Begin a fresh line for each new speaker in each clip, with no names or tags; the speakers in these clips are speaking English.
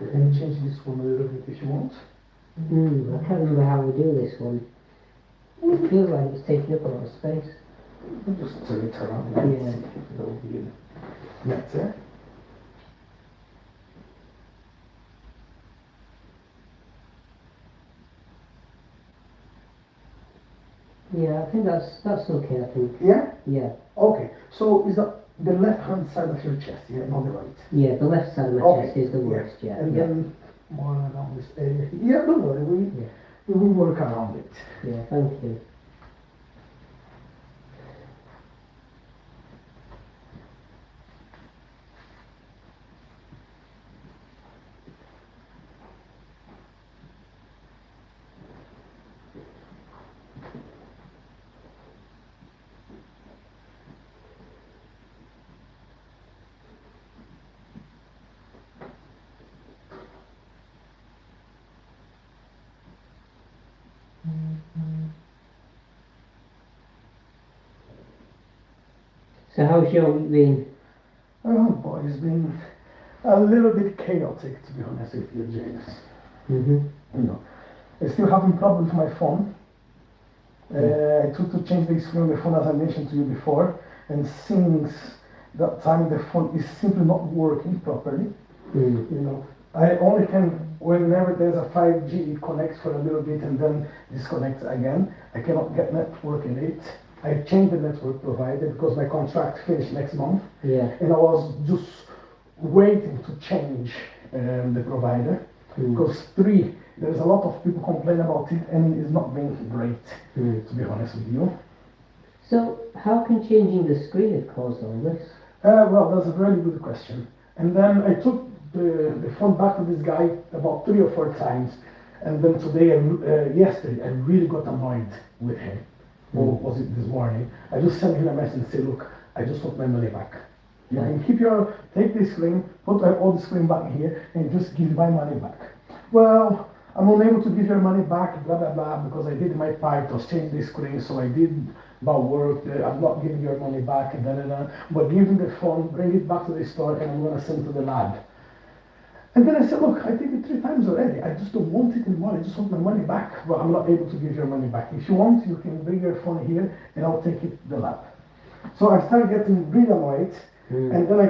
You can change this one a little bit if you want.
I can't remember how we do this one. It feels like it's taking up a lot of space.
We'll just turn it around.
Yeah.
See if there will be net there.
Yeah, I think that's okay, I think.
Yeah?
Yeah.
Okay. So is that the left hand side of your chest, yeah, not the right?
Yeah, the left side of my
Okay.
chest is the worst, yeah.
And
yeah.
then more around this area. Yeah, don't worry,
Yeah.
we will work around it.
Yeah, thank you. So how's your week been?
Oh boy, it's been a little bit chaotic, to be honest with you, James.
Mm-hmm.
You know, I'm still having problems with my phone. I took to change the screen on the phone as I mentioned to you before, and since that time the phone is simply not working properly. You know, I only can, whenever there's a 5G, it connects for a little bit and then disconnects again. I cannot get network in it. I changed the network provider because my contract finished next month.
Yeah.
And I was just waiting to change the provider. Because there's a lot of people complain about it and it's not being great, to be honest with you.
So how can changing the screen have caused all this?
Well, that's a very good question. And then I took the phone back to this guy about 3 or 4 times. And then yesterday, I really got annoyed with him. Or was it this morning? I just sent him a message and said, look, I just want my money back. You can take this screen, put all the screen back here, and just give my money back. Well, I'm unable to give your money back, blah, blah, blah, because I did my part, was change the screen, so I did my work, I'm not giving your money back, and then, but give me the phone, bring it back to the store, and I'm gonna send it to the lab. And then I said, look, I did it 3 times already. I just don't want it anymore. I just want my money back. But I'm not able to give your money back. If you want, you can bring your phone here and I'll take it to the lab. So I started getting really annoyed. And then I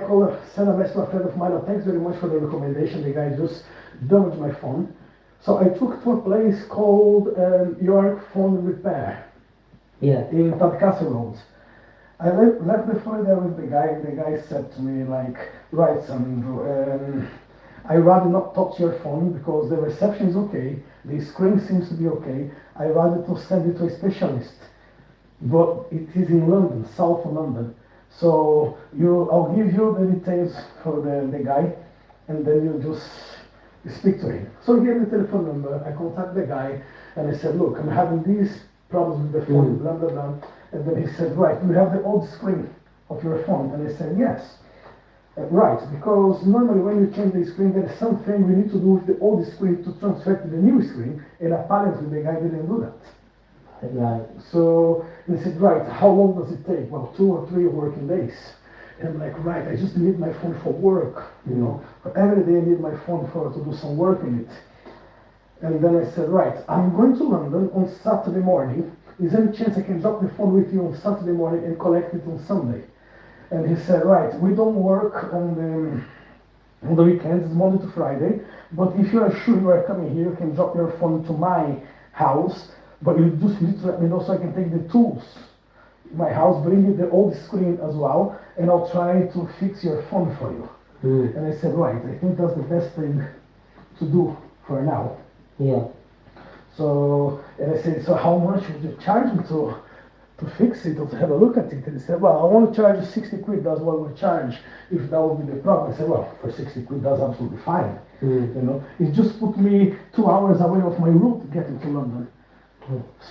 sent a message to a friend of mine. Oh, thanks very much for the recommendation. The guy just damaged my phone. So I took to a place called York Phone Repair.
Yeah.
In Tadcaster Road. I left the phone there with the guy. And the guy said to me, like, right, Sandro, I'd rather not touch your phone because the reception is okay, the screen seems to be okay. I'd rather to send it to a specialist. But it is in London, south of London. So I'll give you the details for the guy and then you just speak to him. So he gave me the telephone number, I contacted the guy and I said, look, I'm having these problems with the phone, blah, blah, blah. And then he said, right, you have the old screen of your phone? And I said, yes. Right, because normally when you change the screen, there is something we need to do with the old screen to transfer to the new screen, and apparently the guy didn't do that.
Right.
So he said, right, how long does it take? Well, 2 or 3 working days. And I'm like, right, I just need my phone for work, you know. Every day I need my phone to do some work in it. And then I said, right, I'm going to London on Saturday morning. Is there any chance I can drop the phone with you on Saturday morning and collect it on Sunday? And he said, right, we don't work on the weekends, it's Monday to Friday, but if you are sure you are coming here, you can drop your phone to my house, but you just need to let me know so I can take the tools in my house, bring you the old screen as well, and I'll try to fix your phone for you. And I said, right, I think that's the best thing to do for now.
Yeah.
So, and I said, so how much would you charge me to fix it or to have a look at it? And he said, well, I want to charge you 60 quid, that's what we'll charge if that would be the problem. I said, well, for 60 quid, that's absolutely fine. You know, it just put me 2 hours away of my route getting to London.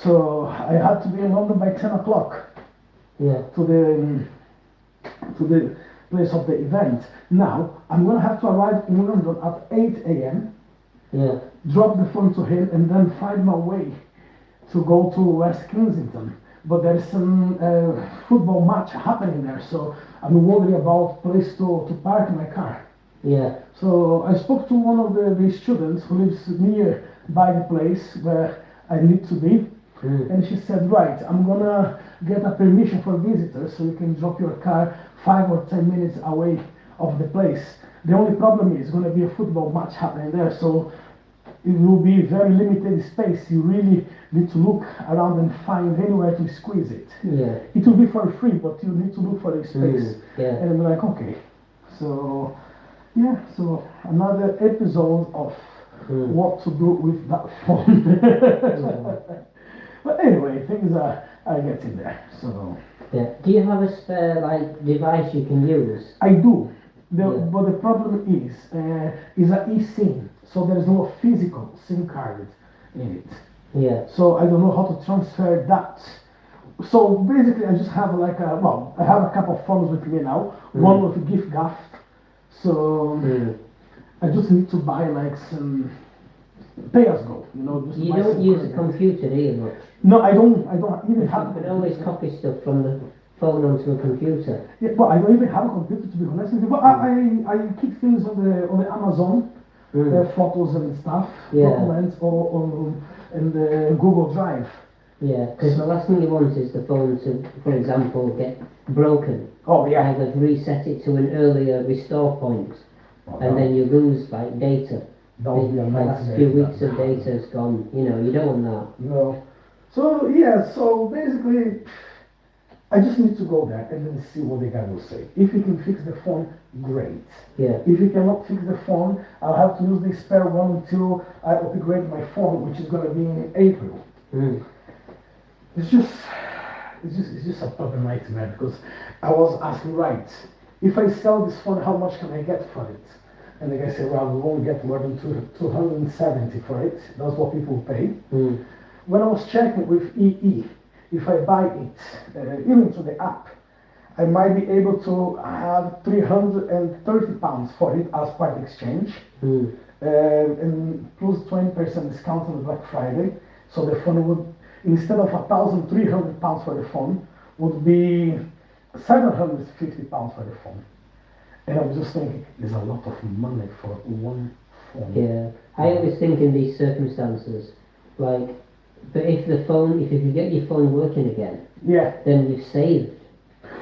So I had to be in London by 10 o'clock.
Yeah.
To the place of the event. Now, I'm going to have to arrive in London at 8 a.m.
Yeah.
Drop the phone to him and then find my way to go to West Kensington. But there is some football match happening there, so I'm wondering about place to park my car.
Yeah.
So I spoke to one of the students who lives near by the place where I need to be, and she said, right, I'm gonna get a permission for visitors so you can drop your car 5 or 10 minutes away of the place. The only problem is going to be a football match happening there, so it will be very limited space. You really need to look around and find anywhere to squeeze it.
Yeah.
It will be for free, but you need to look for a space.
Yeah.
And I'm like, okay. So, yeah, so another episode of what to do with that phone. But anyway, things are getting there. So
Yeah. Do you have a spare like device you can use?
I do.
Yeah.
But the problem is a eSIM, so there's no physical SIM card in it.
Yeah.
So I don't know how to transfer that. So basically, I just have like I have a couple of phones with me now. One with a gift gaff. So I just need to buy like some pay as go. Just
You
buy
don't
some
use a
credit.
computer, do you, much?
No, I don't. I don't even
You
have.
can always copy stuff from the phone onto a computer.
Yeah, but I don't even have a computer to be honest with you. But I keep things on the Amazon, photos and stuff,
Yeah.
documents, or in the Google Drive.
Yeah, because the last thing you want is the phone to, for example, get broken.
Oh yeah.
Either reset it to an earlier restore point, and then you lose like data.
That would be a
The last
nightmare.
few weeks of data is gone. You don't want that.
No. So yeah, so basically, I just need to go there and then see what the guy will say. If he can fix the phone, great.
Yeah.
If he cannot fix the phone, I'll have to use the spare one until I upgrade my phone, which is gonna be in April. It's just a proper nightmare because I was asking, right, if I sell this phone, how much can I get for it? And the guy said, well, we won't get more than 270 for it. That's what people pay. When I was checking with EE, if I buy it, even through the app, I might be able to have £330 for it as part exchange, and plus 20% discount on Black Friday. So the phone would, instead of £1,300 for the phone, would be £750 for the phone. And I was just thinking, there's a lot of money for one phone.
Yeah. I always think in these circumstances, like, but if you can get your phone working again,
Yeah.
then you've saved.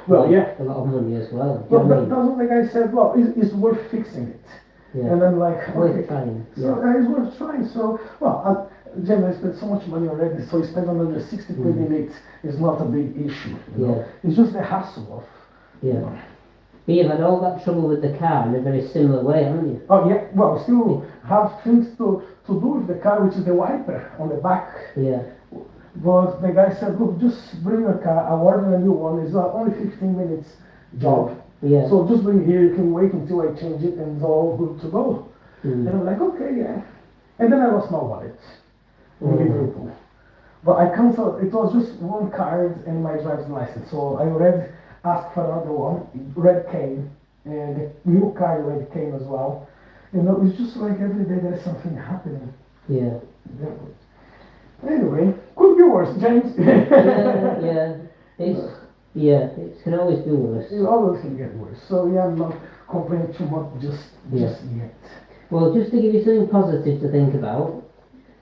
Well, yeah.
A lot of money as well.
Well, that's what the guy said. Well, it's worth fixing it.
Yeah.
And then like,
Worth
okay,
trying.
so it's worth trying. So, well, generally I spent so much money already, so you spend another 60 quid in it is not a big issue. You know? It's just the hassle of.
Yeah.
You know.
But you've had all that trouble with the car in a very similar way, haven't you?
Oh yeah. Well, still have things to do with the car, which is the wiper on the back.
Yeah.
But the guy said, look, just bring your car. I ordered a new one. It's only 15 minutes job.
Yeah.
So just bring it here. You can wait until I change it, and it's all good to go. And I'm like, okay, yeah. And then I lost my wallet in Liverpool. But I canceled. It was just one card and my driver's license. So I already asked for another one. Red came, and the new card already came as well. It's just like every day there's something happening.
Yeah.
Anyway, could be worse, James.
It can always be worse.
It always can get worse. So yeah, I'm not complaining too much just yet.
Well, just to give you something positive to think about,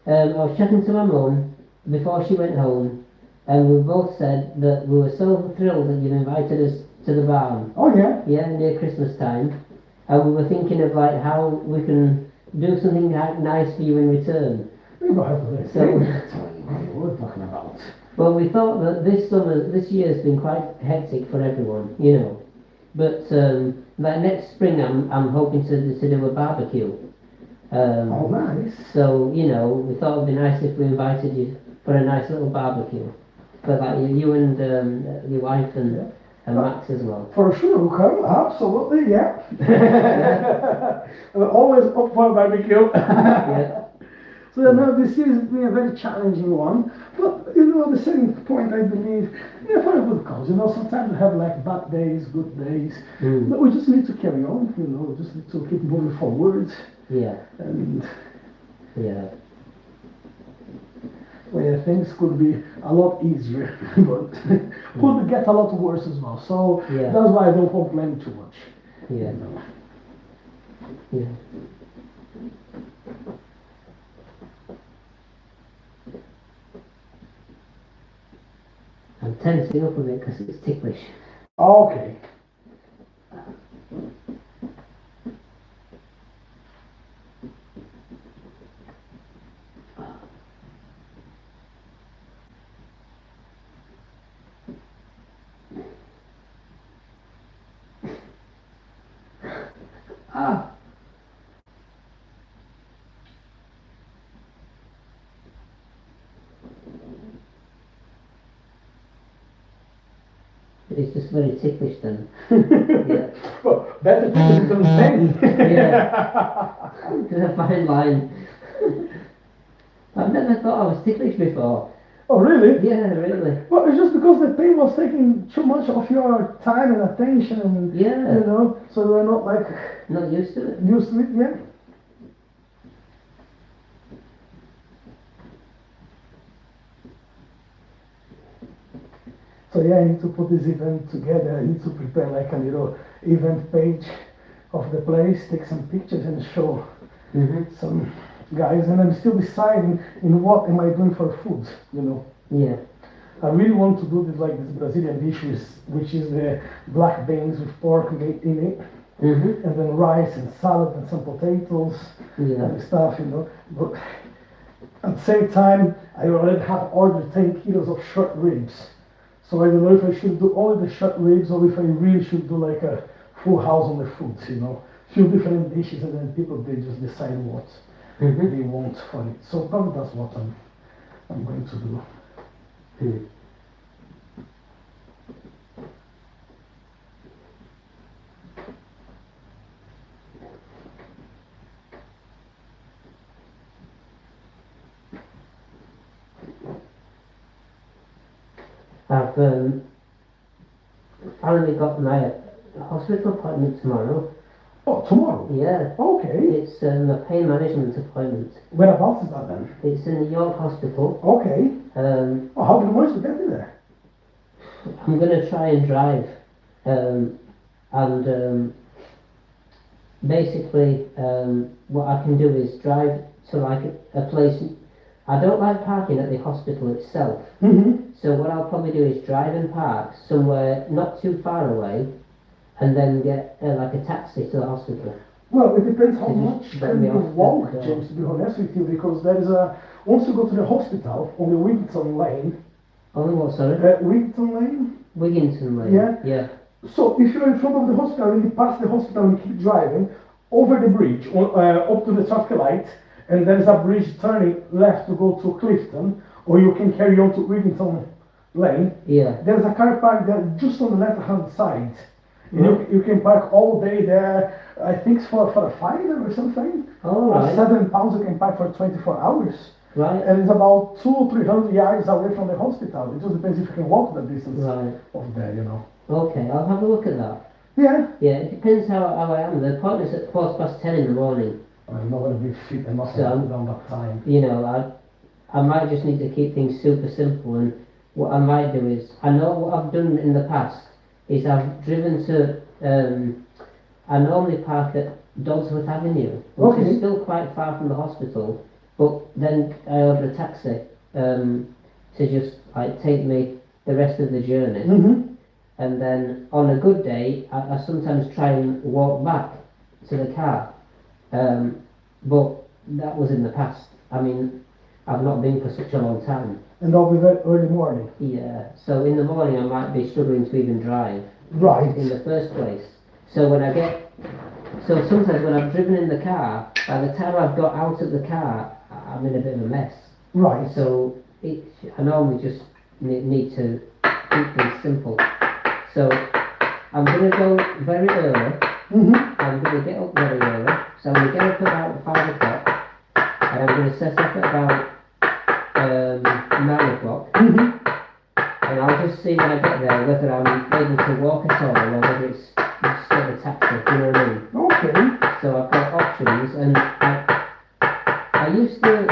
I was chatting to my mum before she went home, and we both said that we were so thrilled that you'd invited us to the barn.
Oh yeah?
Yeah, near Christmas time. And we were thinking of like how we can do something nice for you in return.
We don't have to do it. That's what we're talking about.
Well, we thought that this year's been quite hectic for everyone, But like next spring, I'm hoping to do a barbecue.
Oh, nice.
So we thought it'd be nice if we invited you for a nice little barbecue, for like you and your wife and Max as well.
For sure, we'll come. Absolutely, yeah. Always up for a barbecue.
Yeah.
So this year has been a very challenging one, but at the same point I believe, for a good cause. Sometimes we have like bad days, good days, but we just need to carry on. We just need to keep moving forward.
Yeah.
And things could be a lot easier, but could get a lot worse as well. So that's why I don't complain too much.
Yeah. Yeah. I'm tensing up a bit because it's ticklish.
Okay. Ah.
It's just very ticklish then. Yeah.
Well, better ticklish than pain.
Yeah. There's a fine line. I've never thought I was ticklish before.
Oh, really?
Yeah, really.
Well, it's just because the pain was taking too much of your time and attention, and
Yeah.
you know, so you were not like
Not used to it.
used to it, yeah. So yeah, I need to put this event together. I need to prepare like a little event page of the place, take some pictures and show
Mm-hmm.
some guys. And I'm still deciding in what am I doing for food, you know.
Yeah.
I really want to do this like this Brazilian dish, which is the black beans with pork in it,
Mm-hmm.
and then rice and salad and some potatoes
Yeah.
and stuff, you know. But at the same time, I already have ordered 10 kilos of short ribs. So I don't know if I should do only the short ribs or if I really should do like a full house on the food, you know. Few different dishes and then people they just decide what
Mm-hmm.
they want for it. So probably that's what I'm going to do.
Mm. I've finally got my hospital appointment tomorrow.
Oh, tomorrow?
Yeah.
Okay.
It's a pain management appointment.
Whereabouts is that then?
It's in the York Hospital.
Okay.
Um,
Oh, how do you manage to get in there?
I'm gonna try and drive, and basically, what I can do is drive to like a place. I don't like parking at the hospital itself,
Mm-hmm.
so what I'll probably do is drive and park somewhere not too far away, and then get like a taxi to the hospital.
Well, it depends how
They just
much
let
can
me
you
off
walk,
the door.
James, to be honest with you, because there is a, once you go to the hospital on the Wigginton Lane,
Oh, what, sorry?
Wigginton Lane?
Wigginton Lane.
Yeah.
Yeah.
So if you're in front of the hospital and you pass the hospital and keep driving, over the bridge, up to the traffic light, and there is a bridge turning left to go to Clifton, or you can carry on to Wigginton Lane.
Yeah.
There's a car park there just on the left-hand side. And
Right.
you can park all day there. I think it's for a fiver or something.
All
Or
right.
£7 you can park for 24 hours.
Right.
And it's about 200-300 yards away from the hospital. It just depends if you can walk that distance
Right.
of there, you know.
Okay, I'll have a look at that.
Yeah.
Yeah, it depends how I am. The appointment's at 10:15 in the morning.
I'm not going to be fit enough to
So-
put down that time.
You know, I might just need to keep things super simple, and what I might do is, I know what I've done in the past is I've driven to, I normally park at Dodsworth Avenue, which
Okay.
is still quite far from the hospital, but then I order a taxi to just like take me the rest of the journey.
Mm-hmm.
And then on a good day, I sometimes try and walk back to the car. But that was in the past. I mean, I've not been for such a long time.
And I'll be there early morning.
Yeah, so in the morning I might be struggling to even drive
Right.
in the first place. So so sometimes when I've driven in the car, by the time I've got out of the car, I'm in a bit of a mess.
Right.
So I normally just need to keep things simple. So I'm going to go very early.
Mm-hmm.
I'm going to get up very early. So I'm going to get up about 5 o'clock. And I'm going to set up at about 9 o'clock.
Mm-hmm.
And I'll just see when I get there whether I'm able to walk at all or whether it's just get a taxi. You know what I mean?
Okay.
So I've got options. And I used to,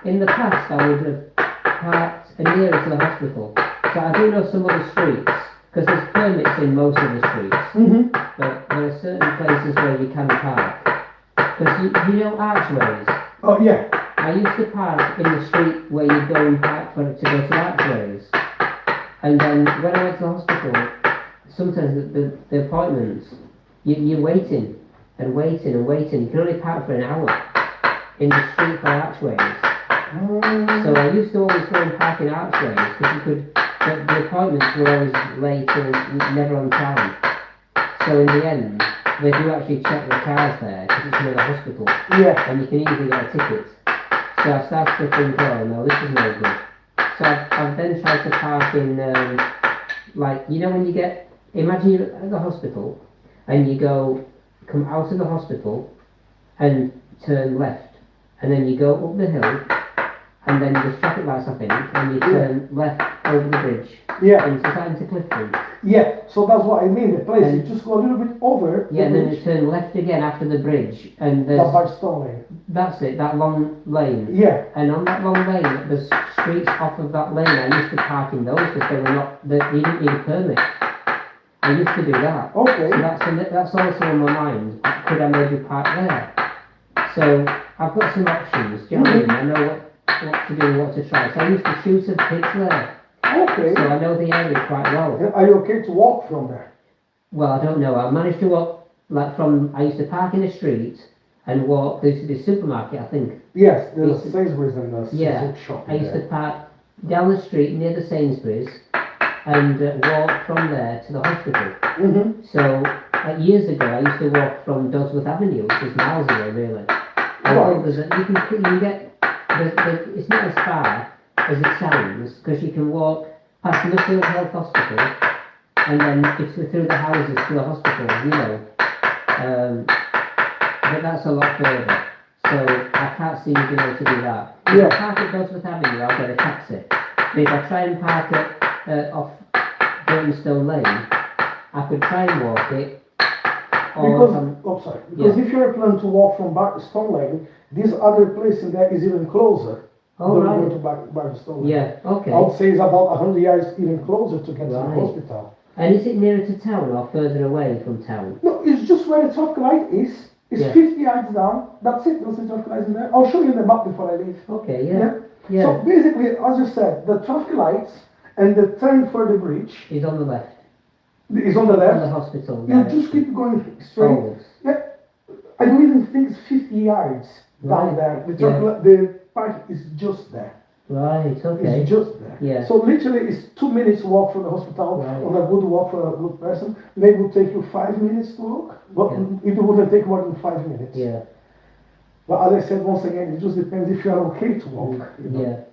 in the past, I would have parked nearer to the hospital. So I do know some other streets, because there's permits in most of the streets,
Mm-hmm.
but there are certain places where you can park. Because you know archways.
Oh yeah.
I used to park in the street where you go and park for to go to archways. And then when I went to the hospital, sometimes the appointments, you're waiting and waiting and waiting. You can only park for an hour in the street for archways. So I used to always go and park in archways because you could, the appointments were always late and never on time. So in the end, they do actually check the cars there because it's near the hospital.
Yeah.
And you can easily get a ticket. So I started to think, oh no, this is no good. So I've then tried to park in, like, you know when you get, imagine you're at the hospital and you come out of the hospital and turn left. And then you go up the hill and then there's traffic lights I think and you turn left over the bridge.
Yeah.
Into Clifton.
Yeah, so that's what I mean, the place, you just go a little bit over
yeah,
the
and then
bridge.
you turn left again after the bridge and there's...
That by Stone Lane.
That's it, that long lane.
Yeah.
And on that long lane, there's streets off of that lane, I used to park in those because they were not, you didn't need a permit. I used to do that.
Okay.
So that's also on my mind, could I maybe park there? So I've got some options, do you know what I mean? I know what to do, what to try. So I used to shoot some pigs there.
Okay.
So I know the area quite well.
Are you okay to walk from there?
Well, I don't know. I managed to walk, like I used to park in the street and walk, there used to be a supermarket, I think.
Yes, there's Sainsbury's and the
Yeah,
shop
I used to park down the street near the Sainsbury's and walk from there to the hospital.
Mm-hmm.
So, years ago, I used to walk from Dodsworth Avenue, which is miles away, really.
Right.
You get, it's not as far as it sounds, because you can walk past Nuffield Health Hospital and then it's through the houses to the hospital, you know. But that's a lot further, so I can't see you being able to do that. If I park at Dodsworth Avenue, I'll get a taxi. But if I try and park it off Burnstone Lane, I could try and walk it.
Because if you're planning to walk from Stone Lane, this other place in there is even closer.
Oh, right.
Going to Barstone Lane.
Yeah, okay.
I would say it's about 100 yards even closer to get to the hospital.
And is it nearer to town or further away from town?
No, it's just where the traffic light is. It's 50 yards down. That's it. There's a traffic light in there. I'll show you the map before I leave.
Okay, yeah.
So basically, as you said, the traffic lights and the turn for the bridge
is on the left.
Is on the left.
On the hospital.
You just keep going straight.
Forwards.
Yeah. I don't even think it's 50 yards down there. The park is just there.
Right, okay.
It's just there.
Yeah.
So literally it's 2 minutes walk from the hospital on a good walk for a good person. Maybe it would take you 5 minutes to walk, but it wouldn't take more than 5 minutes.
Yeah.
But as I said, once again, it just depends if you are okay to walk. You know?
Yeah.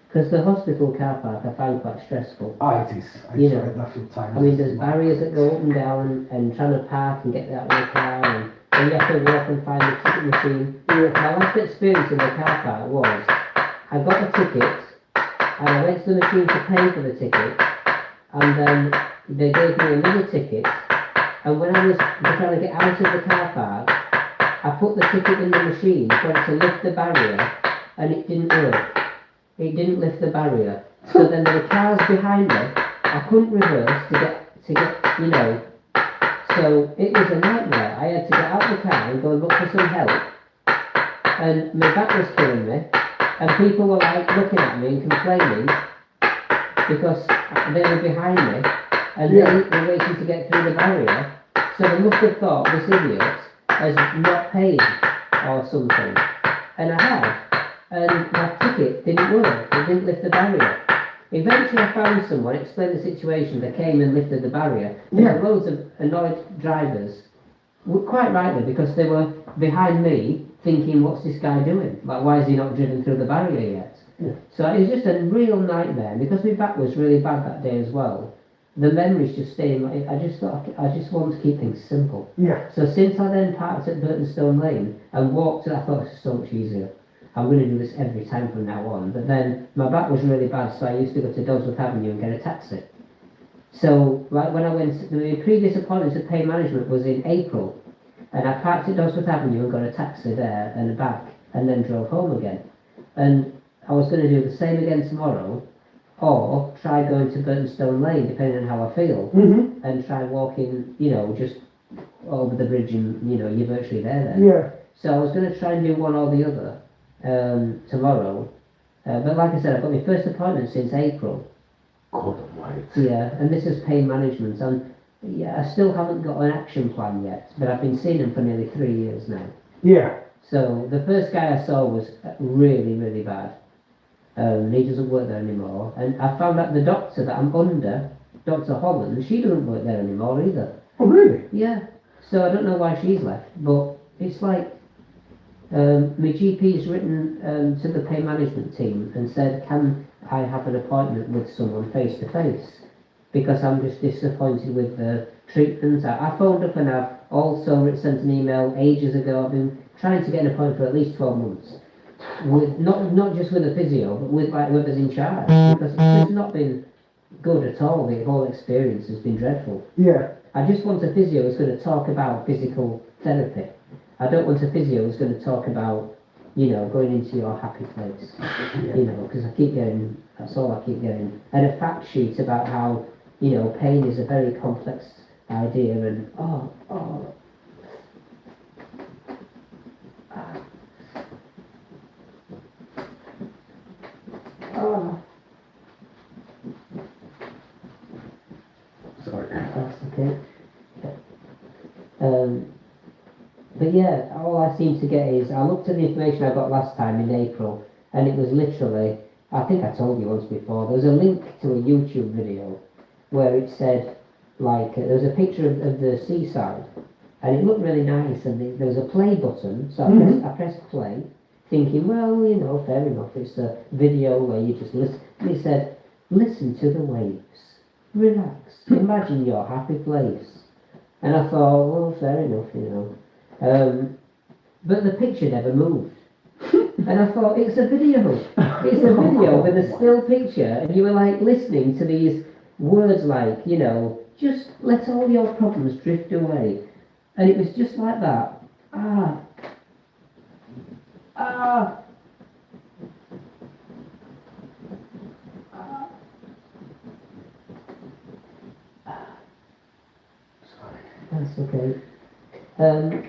Because the hospital car park I find quite stressful.
It is. I tried that a few times.
I mean, there's barriers that go up and down and trying to park and get out of the car and you have to walk and find the ticket machine.
Yeah.
My last experience in the car park was, I got a ticket and I went to the machine to pay for the ticket and then they gave me another ticket and when I was trying to get out of the car park, I put the ticket in the machine for it to lift the barrier and it didn't work. It didn't lift the barrier. So then there were cars behind me. I couldn't reverse to get, you know. So it was a nightmare. I had to get out of the car and go and look for some help. And my back was killing me. And people were like looking at me and complaining because they were behind me and they were waiting to get through the barrier. So they must have thought this idiot has not paid or something. And I had. And my ticket didn't work, it didn't lift the barrier. Eventually I found someone, explained the situation, they came and lifted the barrier. There were loads of annoyed drivers, quite rightly, because they were behind me thinking, what's this guy doing? Like, why is he not driven through the barrier yet? Yeah. So it was just a real nightmare, because my back was really bad that day as well. The memories just stay in my, I just thought, I just want to keep things simple.
Yeah.
So since I then parked at Burtonstone Lane and walked, I thought it's so much easier. I'm going to do this every time from now on. But then my back was really bad, so I used to go to Dodsworth Avenue and get a taxi. So, like when I went, the previous appointment to pay management was in April, and I parked at Dodsworth Avenue and got a taxi there and back, and then drove home again. And I was going to do the same again tomorrow, or try going to Burtonstone Lane, depending on how I feel, and try walking, you know, just over the bridge and, you know, you're virtually there then.
Yeah.
So I was going to try and do one or the other tomorrow. But like I said, I've got my first appointment since April.
God almighty.
Yeah, and this is pain management. And yeah, I still haven't got an action plan yet, but I've been seeing him for nearly 3 years now.
Yeah.
So the first guy I saw was really, really bad. He doesn't work there anymore. And I found out the doctor that I'm under, Dr. Holland, she doesn't work there anymore either.
Oh, really?
Yeah. So I don't know why she's left, but it's like my GP's written to the pain management team and said, can I have an appointment with someone face to face? Because I'm just disappointed with the treatment. I phoned up and I've also sent an email ages ago. I've been trying to get an appointment for at least 12 months. With not just with a physio, but with like whoever's in charge. Because it's not been good at all. The whole experience has been dreadful.
Yeah.
I just want a physio who's going to talk about physical therapy. I don't want a physio who's going to talk about, you know, going into your happy place.
Yeah.
You know, because I keep getting, that's all I keep getting. And a fact sheet about how, you know, pain is a very complex idea and,
Sorry.
that's okay. But yeah, all I seem to get is, I looked at the information I got last time in April, and it was literally, I think I told you once before, there was a link to a YouTube video where it said, like, there was a picture of the seaside, and it looked really nice, and there was a play button, so I pressed play, thinking, well, you know, fair enough, it's a video where you just listen, and it said, listen to the waves, relax, imagine your happy place. And I thought, well, fair enough, you know. But the picture never moved. And I thought, it's a video. It's a video with a still picture, and you were like listening to these words like, you know, just let all your problems drift away. And it was just like that. That's okay.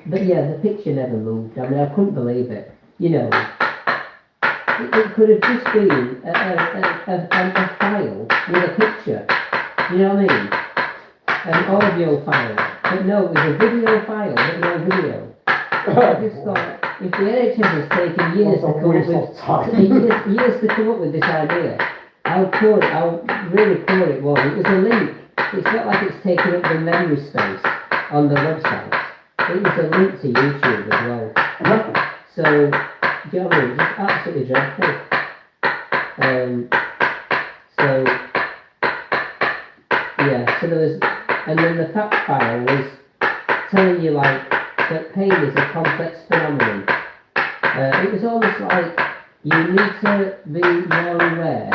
But yeah, the picture never moved. I mean, I couldn't believe it. You know, it could have just been a file with a picture. You know what I mean? An audio file. But no, it was a video file, but no video. I just thought, if the NHS has taken years to come up with years to come up with this idea, how really poor it was. It was a link. It's not like it's taken up the memory space on the website. It was a link to YouTube as well. So, do you know what I mean? Just absolutely dreadful. So there was, and then the fact file was telling you like that pain is a complex phenomenon. It was almost like you need to be more aware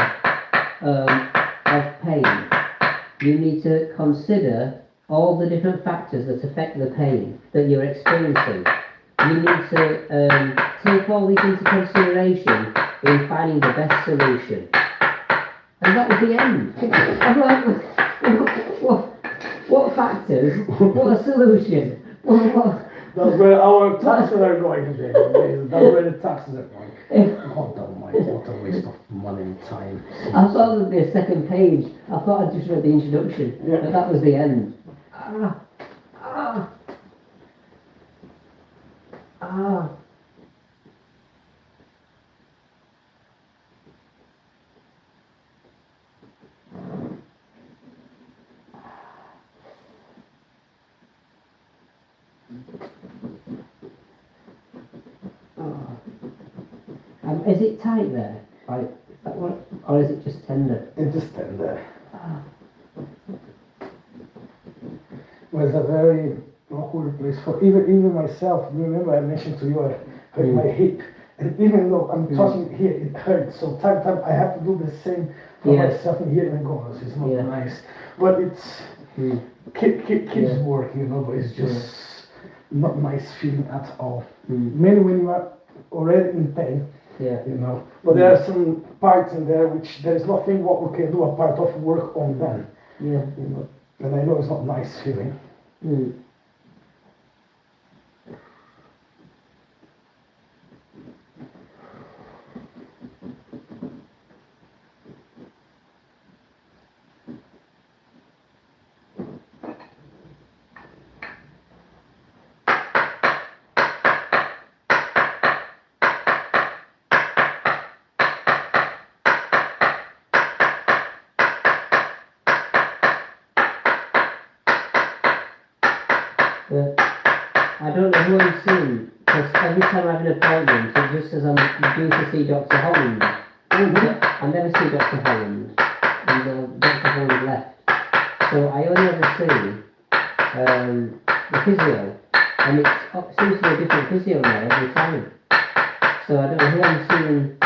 of pain. You need to consider all the different factors that affect the pain that you're experiencing. You need to take all these into consideration in finding the best solution. And that was the end. I'm like, what factors? What solution?
That's where our taxes are going today. That's where the taxes are going. God almighty, what a waste of money and time.
I thought there'd be a second page. I thought I'd just read the introduction, but that was the end. Is it tight there? Like, or is it just tender?
It's just tender. Well, it's a very awkward place for even myself. You remember I mentioned to you I hurt my hip, and even though I'm touching it here, it hurts. So time I have to do the same for myself in here, and I go, oh, it's not nice. But it's keeps working, you know. But it's just not nice feeling at all. Mainly when you are already in pain. You know, but there are some parts in there which there is nothing what we can do apart of work on them. You know, and I know it's not nice feeling.
But I don't know who I'm seeing, because every time I have an appointment, it just says I'm due to see Dr. Holland. But I never see Dr. Holland, and Dr. Holland left. So I only ever see the physio, and it seems to be a different physio now every time. So I don't know who I'm seeing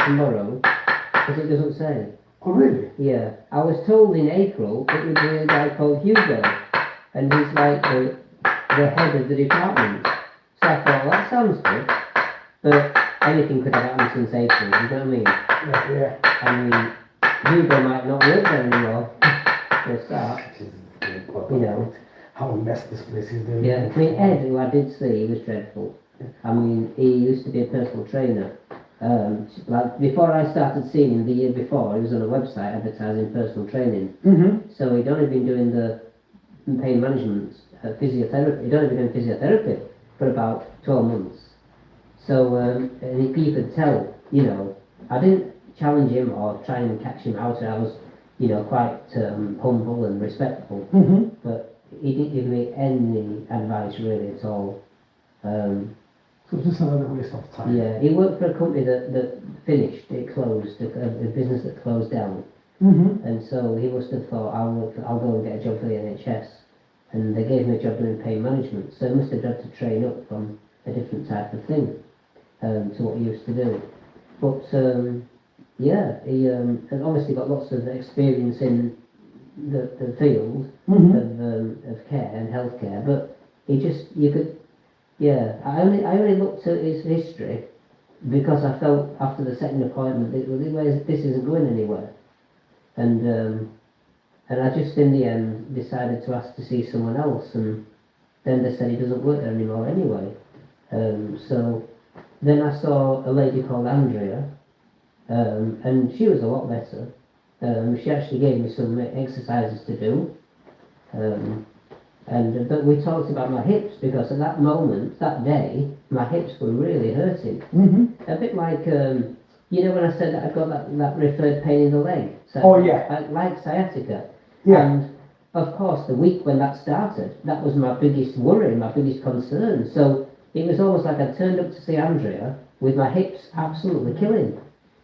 tomorrow, because it doesn't say.
Oh, really?
Yeah, I was told in April it would be a guy called Hugo, and he's like the head of the department. So I thought, well, that sounds good, but anything could have happened since April, you know what I mean?
Yeah.
I mean, Hugo might not work there anymore, for a start, you know.
How a mess this place is.
Yeah, I mean, Ed, who I did see, he was dreadful. I mean, he used to be a personal trainer. Like before I started seeing him the year before, he was on a website advertising personal training. So he'd only been doing the pain management, physiotherapy. He'd only been doing physiotherapy for about 12 months. So, and you could tell, you know, I didn't challenge him or try and catch him out. I was, you know, quite humble and respectful. But he didn't give me any advice really at all.
So it's just another waste of time.
Yeah, he worked for a company that finished, it closed, a business that closed down. And so he must have thought, I'll go and get a job for the NHS. And they gave me a job doing pain management. So he must have had to train up from a different type of thing to what he used to do. But yeah, he had obviously got lots of experience in the field of care and healthcare. But he just, yeah, I only looked at his history because I felt after the second appointment that this isn't going anywhere, and I just in the end decided to ask to see someone else, and then they said he doesn't work there anymore anyway. So then I saw a lady called Andrea, and she was a lot better. She actually gave me some exercises to do. But we talked about my hips because at that moment, that day, my hips were really hurting. A bit like, you know, when I said that I'd got that referred pain in the leg. So like sciatica.
Yeah.
And of course, the week when that started, that was my biggest worry, my biggest concern. So it was almost like I turned up to see Andrea with my hips absolutely killing.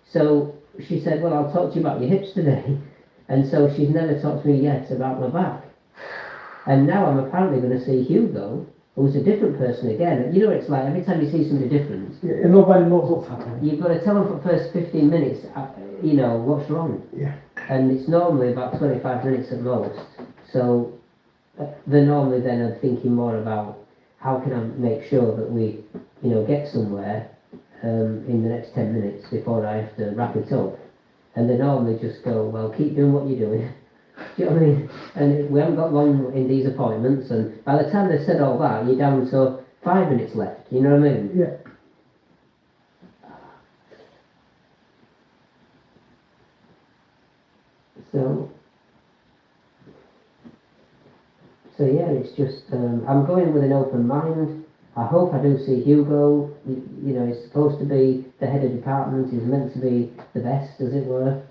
So she said, well, I'll talk to you about your hips today. And so she's never talked to me yet about my back. And now I'm apparently going to see Hugo, who's a different person again. You know what it's like, every time you see somebody different,
Yeah, and nobody knows what's happening.
you've got to tell them for the first 15 minutes, you know, what's wrong.
Yeah.
And it's normally about 25 minutes at most. So they're normally then are thinking more about how can I make sure that we, you know, get somewhere in the next 10 minutes before I have to wrap it up. And they normally just go, well, keep doing what you're doing. Do you know what I mean? And we haven't got long in these appointments, and by the time they've said all that, you're down to 5 minutes left, you know what I mean?
Yeah.
So yeah, it's just, I'm going with an open mind. I hope I do see Hugo. You know, he's supposed to be the head of department, he's meant to be the best, as it were.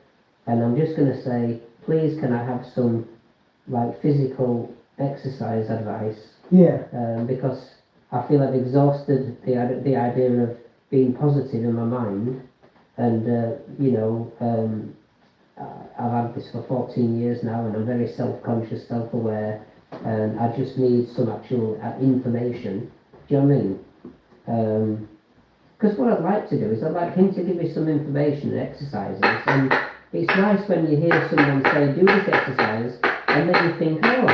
And I'm just going to say, please can I have some, like, physical exercise advice?
Yeah.
Because I feel I've exhausted the idea of being positive in my mind. And, you know, I've had this for 14 years now, and I'm very self-conscious, self-aware. And I just need some actual information. Do you know what I mean? Because what I'd like to do is I'd like him to give me some information and exercises, and it's nice when you hear someone say do this exercise and then you think, oh,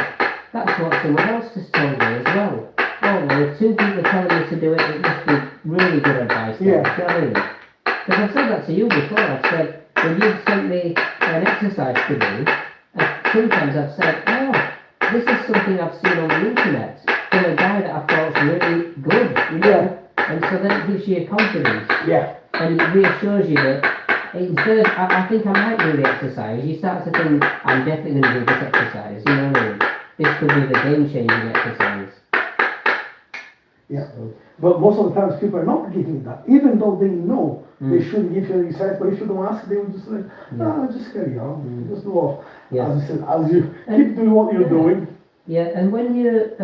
that's what someone else has told me as well. Oh, well, if 2 people are telling me to do it, it must be really good advice.
Yeah.
Do you know what I mean? Because I've said that to you before. I've said, when you've sent me an exercise to do, sometimes I've said, oh, this is something I've seen on the internet from a guy that I thought's really good, you know?
Yeah.
And so then it gives you confidence.
Yeah.
And it reassures you that instead of, I think I might do the exercise, you start to think, I'm definitely going to do this exercise, you know what I mean? This could be the game-changing exercise.
Yeah.
So,
But most of the times people are not giving that, even though they know they shouldn't give you exercise, but if you don't ask, they will just say, just carry on, just do as you said, as you keep doing what you're doing.
Yeah, and when you,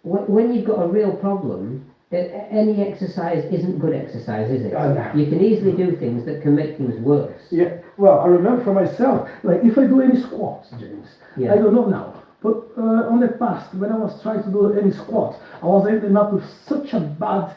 when you've got a real problem, any exercise isn't good exercise, is it?
No.
You can easily do things that can make things worse.
Yeah, well, I remember for myself, like if I do any squats, James,
Yeah.
I don't know now, but on the past, when I was trying to do any squats, I was ending up with such a bad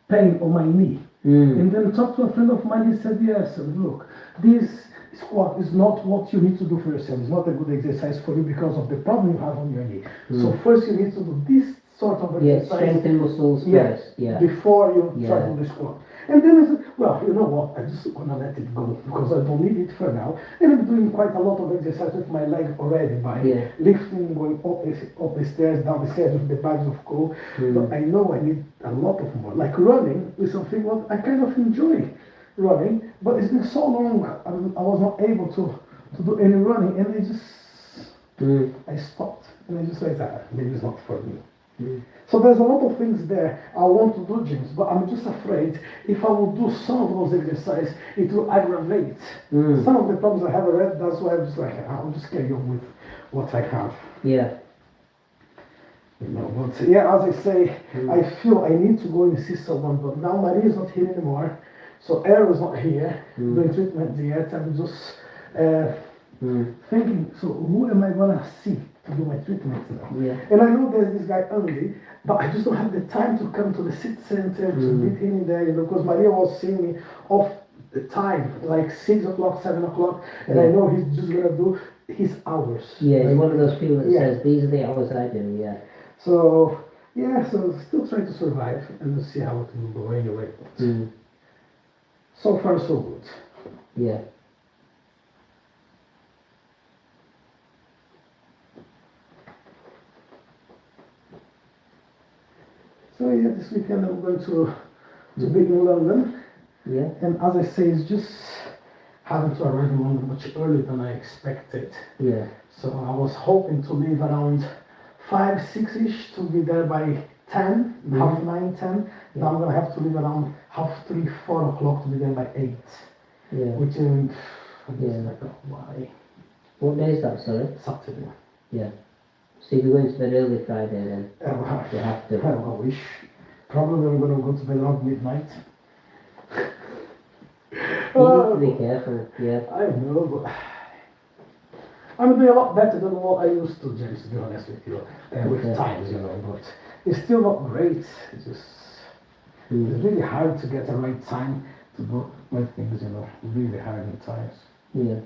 pain on my knee. And then talked to a friend of mine, he said, yes, look, this squat is not what you need to do for yourself. It's not a good exercise for you because of the problem you have on your knee. So first you need to do this sort of exercise.
Strengthen muscles first. Yeah.
Before you try to do the squat. And then I said, well, you know what, I just want to let it go because I don't need it for now. And I'm doing quite a lot of exercise with my leg already by lifting, going up the stairs, down the stairs with the bags of coal. But I know I need a lot of more. Like running is something what I kind of enjoy running, but it's been so long I was not able to do any running, and I stopped, and I just said, maybe it's not for me. So there's a lot of things there I want to do, James, but I'm just afraid if I will do some of those exercises, it will aggravate some of the problems I have already. That's why I'm just like, I'll just carry on with what I have.
Yeah.
You know, but yeah, as I say, I feel I need to go and see someone, but now Maria is not here anymore, so Aaron is not here doing treatment yet. I'm just thinking, so who am I gonna see to do my treatment now?
Yeah.
And I know there's this guy Andy, but I just don't have the time to come to the sit center to meet him in there, you know, because Maria was seeing me off the time, like 6 o'clock, 7 o'clock, and I know he's just gonna do his hours.
Yeah,
like,
he's one of those people that says, these are the hours I do, yeah.
So, yeah, so still trying to survive and to see how it will go anyway. So far, so good.
Yeah.
So yeah, this weekend I'm going to be in London.
Yeah.
And as I say, it's just having to arrive in London much earlier than I expected.
Yeah.
So I was hoping to leave around 5, 6-ish to be there by 10, half 9, 10. Now I'm going to have to leave around half 3, 4 o'clock to be there by 8.
Yeah.
Which is, like, oh, why?
What day is that, sorry?
Saturday.
Yeah. So you're going to bed early Friday then? You have to.
I wish. Probably I'm going to go to bed around midnight.
You need to be careful, yeah.
I know, but I'm doing a lot better than what I used to, James, to be honest with you. With times, you know, but it's still not great. It's just it's really hard to get the right time to do my things, you know. Really hard at times.
Yeah.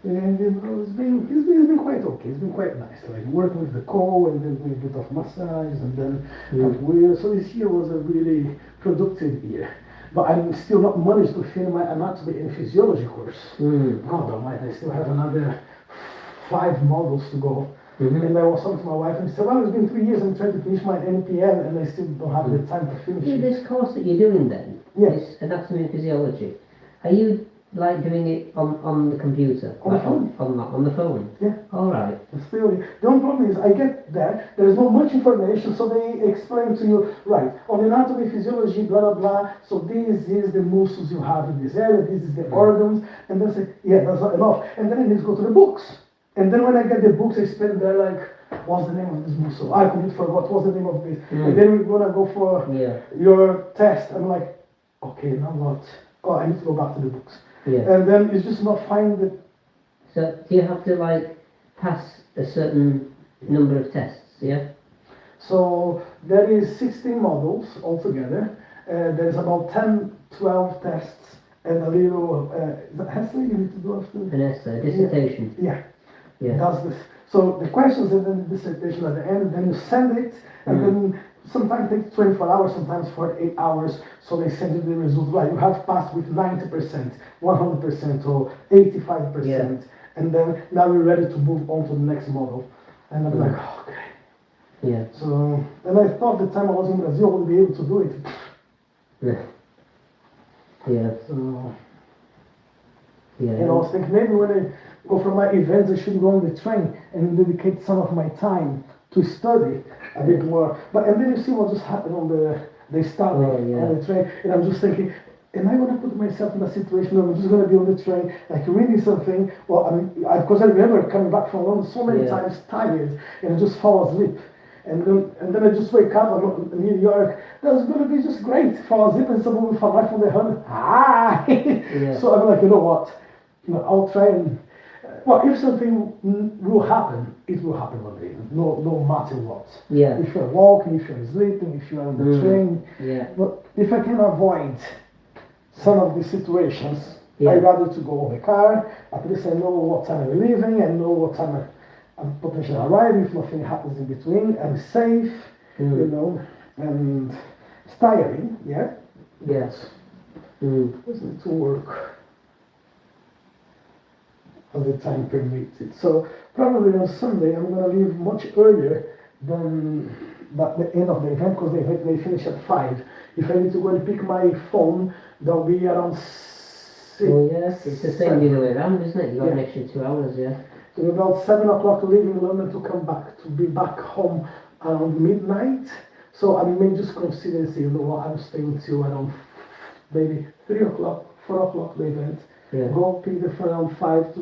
And you know, it's been quite okay. It's been quite nice. Like working with the coal and then doing a bit of massage and then so this year was a really productive year. But I'm still not managed to finish my anatomy and physiology course. God almighty, I still have another 5 modules to go. And I was talking to my wife and she said, well, it's been 3 years I'm trying to finish my NPM and I still don't have the time to finish it.
This course that you're doing then, this anatomy and physiology, are you like doing it on the computer?
On the phone.
On the phone?
Yeah.
Alright.
The only problem is I get there's not much information, so they explain to you, right, on anatomy, physiology, blah, blah, blah, so this is the muscles you have in this area, this is the organs, and then say, yeah, that's not enough. And then I need to go to the books. And then when I get the books explained, they're like, what's the name of this muscle? I completely forgot, what's the name of this? And then we're gonna go for your test. I'm like, okay, now what? Oh, I need to go back to the books.
Yeah.
And then it's just not finding the...
So do you have to like pass a certain number of tests, yeah?
So there is 16 models altogether. There's about 10, 12 tests and a little essay you need to do after.
An essay, dissertation.
Yeah.
Yeah.
So the questions and then the dissertation at the end, then you send it, and then sometimes it takes 24 hours, sometimes 48 hours, so they send you the results. Right, you have passed with 90%, 100%, or 85%, and then now we're ready to move on to the next model. And I'm like, oh, okay.
Yeah.
So, and I thought the time I was in Brazil I would be able to do it.
Yeah.
So,
yeah.
and I was thinking maybe when I go for my events, I should go on the train and dedicate some of my time to study a bit more. But and then you see what just happened on they started on the train, and I'm just thinking, am I gonna put myself in a situation where I'm just gonna be on the train, like reading something? Well, because I remember coming back from London so many times tired, and I just fall asleep. And then I just wake up, I'm in New York. That was gonna be just great. Fall asleep and someone will fall back from the hand. Ah! So I'm like, you know what? I'll try and. Well, if something will happen, it will happen one day. No matter what.
Yeah.
If you're walking, if you're sleeping, if you're on the train.
Yeah.
But if I can avoid some of these situations, I'd rather to go in the car. At least I know what time I'm leaving. I know what time I'm potentially arriving. If nothing happens in between, I'm safe. And it's tiring, yeah.
Yes.
Doesn't to work as the time permits it. So probably on Sunday I'm gonna leave much earlier than the end of the event, because they finish at 5. If I need to go and pick my phone, that'll be around 6.
Oh yes, it's the same the other way around, isn't it? You got an extra 2 hours, yeah.
So about 7 o'clock leaving London to come back, to be back home around midnight. So I may just consider and say, you know what, I'm staying till around maybe 3 o'clock, 4 o'clock the event. Go pick the phone around 5,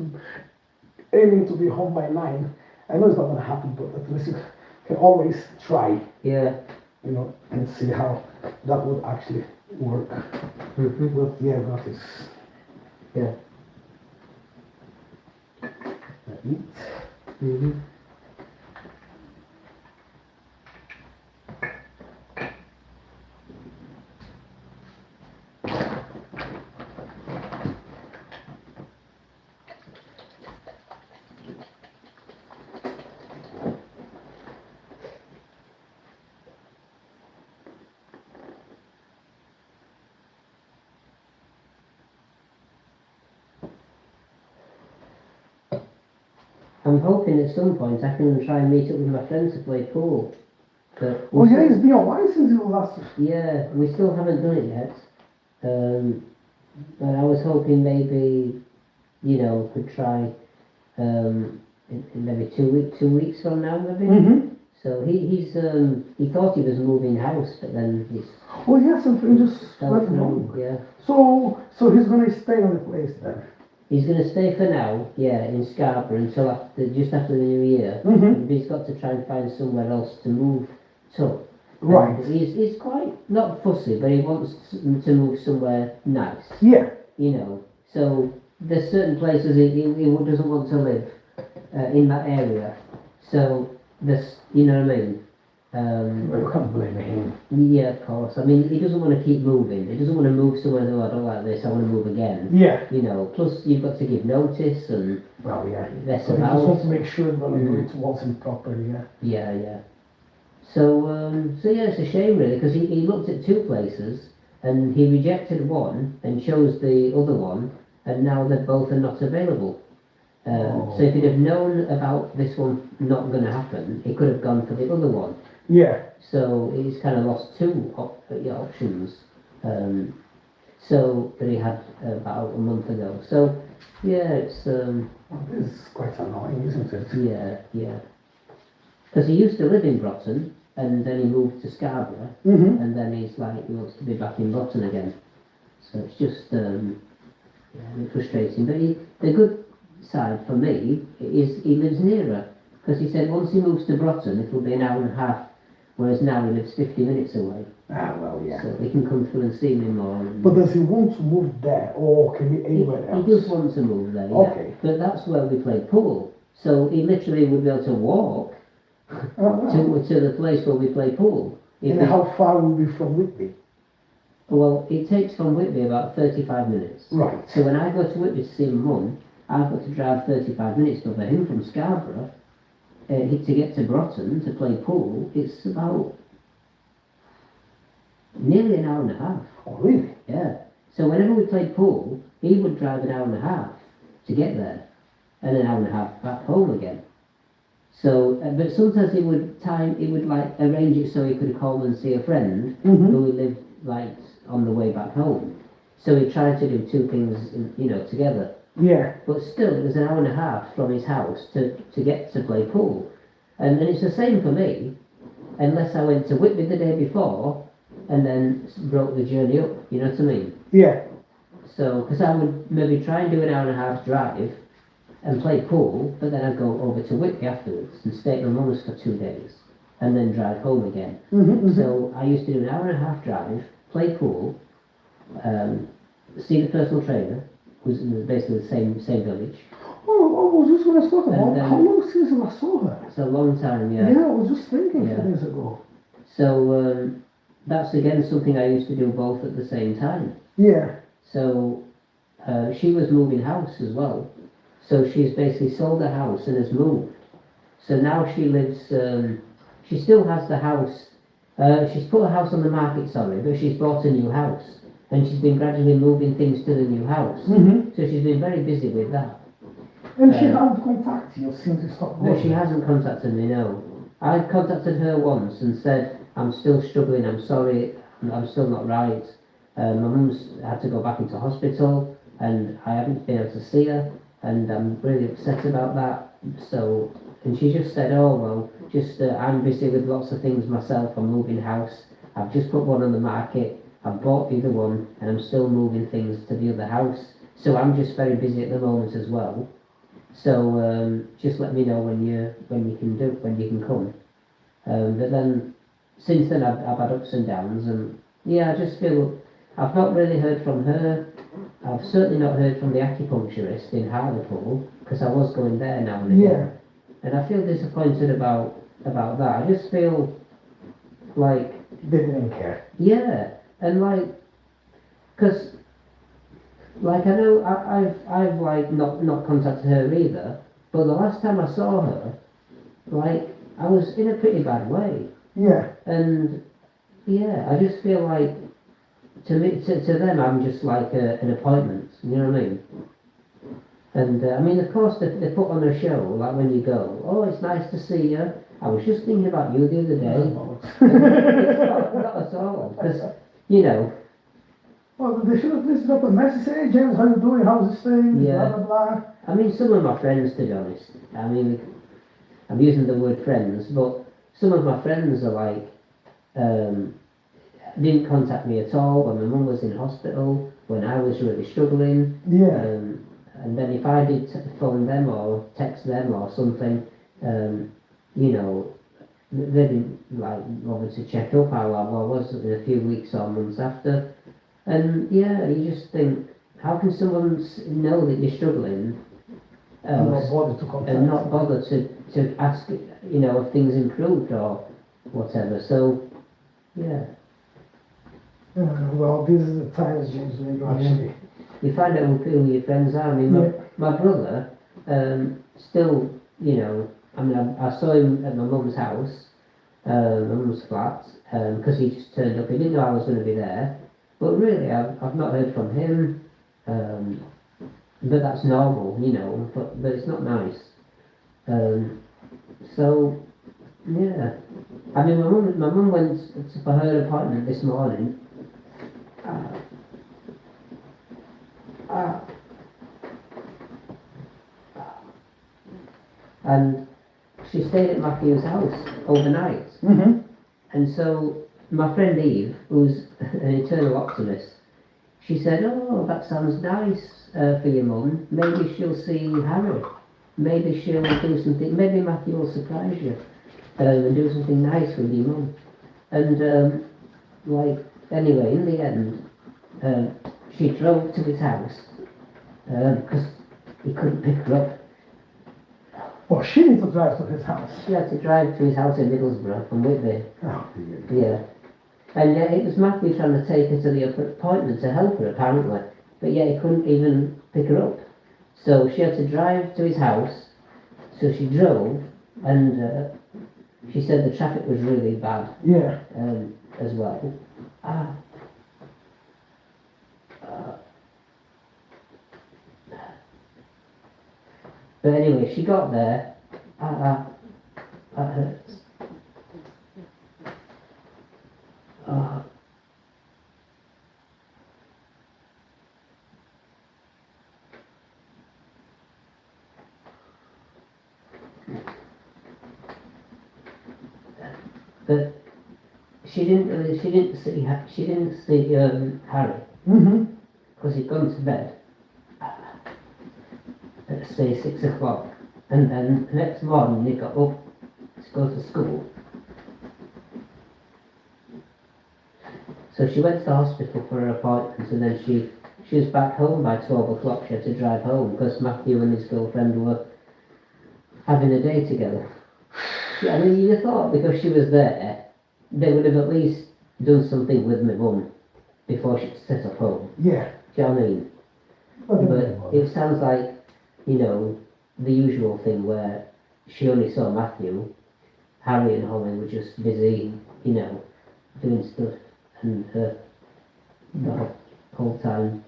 aiming to be home by 9. I know it's not gonna happen, but at least you can always try.
Yeah.
And see how that would actually work. But yeah, that is.
Yeah.
It.
I'm hoping at some point I can try and meet up with my friends to play pool. But
it's been a while since you last.
Yeah, we still haven't done it yet. But I was hoping maybe, could try in maybe 2 weeks from now, maybe. So he thought he was moving house, but then he's.
Oh yeah, something just went wrong.
Yeah.
So he's gonna stay on the place then.
He's going to stay for now, in Scarborough until just after the New Year. But he's got to try and find somewhere else to move to.
Right.
And he's quite not fussy, but he wants to move somewhere nice.
Yeah.
So there's certain places he doesn't want to live in that area. So there's, you know what I mean.
You can't blame him.
Yeah, of course. I mean, he doesn't want to keep moving. He doesn't want to move somewhere. I don't like this. I want to move again.
Yeah.
Plus you've got to give notice and.
Well, yeah.
That's
so you just want to make sure you're going to do it once and properly. Yeah.
Yeah. So yeah, it's a shame really, because he looked at 2 places and he rejected one and chose the other one, and now they both are not available. So if he'd have known about this one not going to happen, he could have gone for the other one.
Yeah.
So he's kind of lost 2 options. So that he had about a month ago. So yeah, it's.
This is quite annoying, isn't it?
Yeah. Because he used to live in Broughton, and then he moved to Scarborough, and then he wants to be back in Broughton again. So it's just a bit frustrating. But the good side for me is he lives nearer, because he said once he moves to Broughton it will be an hour and a half, whereas now he lives 50 minutes away.
Well, yeah.
So we can come through and see him more.
But does he want to move there, or can he anywhere else?
He does want to move there, yeah.
Okay.
But that's where we play pool. So he literally would be able to walk to the place where we play pool.
And how far will be from Whitby?
Well, it takes from Whitby about 35 minutes.
Right.
So when I go to Whitby to see my mum, I've got to drive 35 minutes, but for him from Scarborough, to get to Broughton to play pool, it's about nearly an hour and a half.
Oh, really?
Yeah. So whenever we played pool, he would drive an hour and a half to get there, and an hour and a half back home again. So, but sometimes he would arrange it so he could call and see a friend who lived on the way back home. So he tried to do 2 things, together.
Yeah.
But still, it was an hour and a half from his house to get to play pool. And it's the same for me, unless I went to Whitby the day before and then broke the journey up, you know what I mean?
Yeah.
So, because I would maybe try and do an hour and a half drive and play pool, but then I'd go over to Whitby afterwards and stay at my mum's for 2 days and then drive home again. So I used to do an hour and a half drive, play pool, see the personal trainer, who's in basically the same village.
Oh, I was just going to talk about
And then-
how long since I saw her?
It's a long time,
Yeah,
yeah.
I was just thinking
Yeah.
2 days ago.
So that's again something I used to do both at the same time.
Yeah.
So she was moving house as well. So she's basically sold the house and has moved. So now she lives, she still has the house. She's put a house on the market, sorry, but she's bought a new house. And she's been gradually moving things to the new house. So she's been very busy with that.
And she hadn't contacted you since you stopped
No,
working?
she hasn't contacted me, no. I contacted her once and said, I'm still struggling, I'm sorry, I'm still not right. My mum's had to go back into hospital and I haven't been able to see her and I'm really upset about that. So, and she just said, oh well, just I'm busy with lots of things myself, I'm moving house, I've just put one on the market, I've bought the other one and I'm still moving things to the other house. So I'm just very busy at the moment as well. So just let me know when you can come. But then since then I've had ups and downs, and yeah, I just feel I've not really heard from her. I've certainly not heard from the acupuncturist in Hartlepool because I was going there now and again, and I feel disappointed about that. I just feel like
They didn't care.
yeah, and like because. Like I know I've like not contacted her either, but the last time I saw her, like I was in a pretty bad way,
Yeah.
and yeah, I just feel like to me to them I'm just like an appointment, you know what I mean? And I mean of course they put on a show like when you go, oh it's nice to see you. I was just thinking about you the other day. It's not at all, because you know.
Well, they should have just dropped a message, hey James, how you doing, how's this thing,
Yeah.
blah, blah, blah.
I mean, some of my friends, to be honest, I mean, I'm using the word friends, but some of my friends are like, didn't contact me at all when my mum was in hospital, when I was really struggling.
Yeah.
And then if I did phone them or text them or something, you know, they didn't like bother to check up how I was in a few weeks or months after. And yeah, you just think, how can someone know that you're struggling
I'm not bothered to contact
and not
you.
bother to ask, you know, if things improved or whatever? So, yeah.
Well, these are the times, James, when you actually...
You find out who your friends are. I mean, my brother, still, you know, I mean, I saw him at my mum's house, my mum's flat, because he just turned up. He didn't know I was going to be there. But really, I've not heard from him. But that's normal, you know, but it's not nice. So, yeah. I mean, my mum went for her appointment this morning. And she stayed at Matthew's house overnight. And so my friend Eve, who's an eternal optimist, she said, oh, that sounds nice for your mum. Maybe she'll see Harry. Maybe she'll do something, maybe Matthew will surprise you and do something nice with your mum. And like, anyway, in the end, she drove to his house because he couldn't pick her up.
Well, she needs to drive to his house.
She had to drive to his house in Middlesbrough from Whitby.
Oh,
Yeah. And it was Matthew trying to take her to the appointment to help her, apparently. But yeah, he couldn't even pick her up. So she had to drive to his house. So she drove, and she said the traffic was really bad.
Yeah.
As well. But anyway, she got there. That hurts. But she didn't see Harry
Mm-hmm.
because he'd gone to bed at say 6 o'clock, and then the next morning he got up to go to school. So she went to the hospital for her appointment, and then she was back home by 12 o'clock. She had to drive home because Matthew and his girlfriend were having a day together. Yeah, I mean, you'd have thought because she was there, they would have at least done something with my mum before she set off home.
Yeah.
Do you know what I mean? But it sounds like, you know, the usual thing where she only saw Matthew, Harry and Holly were just busy, you know, doing stuff, and the whole time.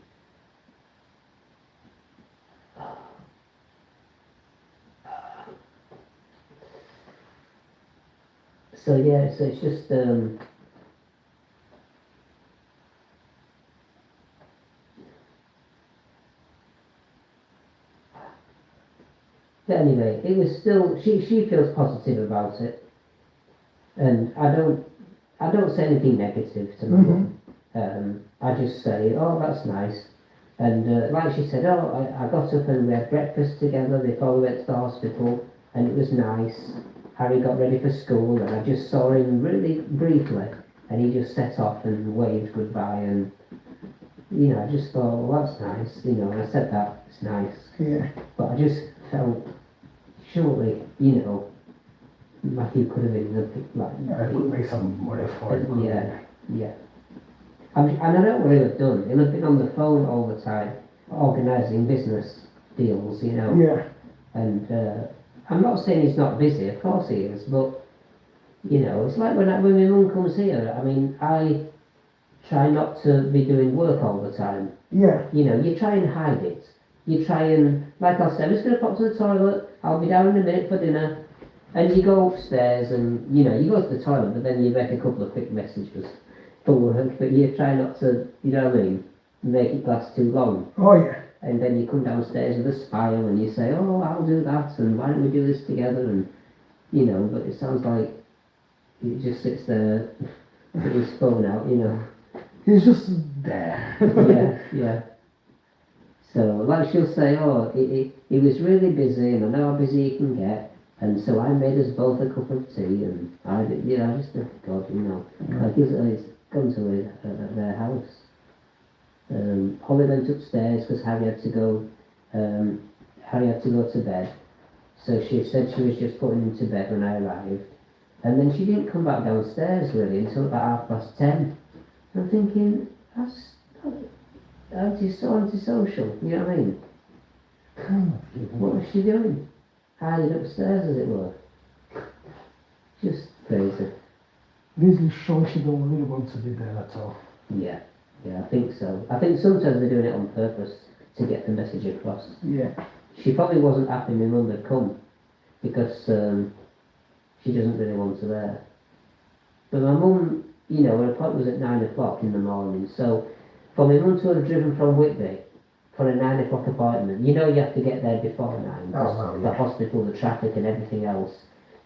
So yeah, so it's just but anyway, it was still she feels positive about it, and I don't say anything negative to my mum. I just say, oh, that's nice, and like she said, oh, I got up and we had breakfast together before we went to the hospital, and it was nice. Harry got ready for school, and I just saw him really briefly, and he just set off and waved goodbye, and you know, I just thought, well, that's nice, you know, and I said that, it's nice.
Yeah.
But I just felt, surely, you know, Matthew could have been
I could make some more effort.
yeah. And I know what he'll have done. He'll have been on the phone all the time, organising business deals, you know.
Yeah.
And I'm not saying he's not busy, of course he is, but, you know, it's like when my mum comes here, I mean, I try not to be doing work all the time.
Yeah.
You know, you try and hide it. You try and, like I said, I'm just going to pop to the toilet, I'll be down in a minute for dinner, and you go upstairs and, you know, you go to the toilet, but then you make a couple of quick messages for work, but you try not to, you know what I mean, make it last too long.
Oh yeah.
And then you come downstairs with a smile and you say, oh, I'll do that, and why don't we do this together, and, you know, but it sounds like he just sits there with his phone out, you know.
He's just there.
Yeah. So, like she'll say, oh, he was really busy, and I know how busy he can get, and so I made us both a cup of tea, and I did, you know, I just think, God, you know, like he's gone to their house. Holly went upstairs because Harry had to go to bed, so she said she was just putting him to bed when I arrived, and then she didn't come back downstairs really until about 10:30. I'm thinking, that's so antisocial, you know what I mean? What was she doing? Hiding upstairs, as it were. Just crazy.
Basically showing she don't really want to be there at all.
Yeah, I think so. I think sometimes they're doing it on purpose to get the message across.
Yeah.
She probably wasn't happy my mum had come because she doesn't really want her there. But my mum, you know, her appointment was at 9 o'clock in the morning, so for my mum to have driven from Whitby for a 9 o'clock appointment, you know you have to get there before 9 because the hospital, the traffic and everything else.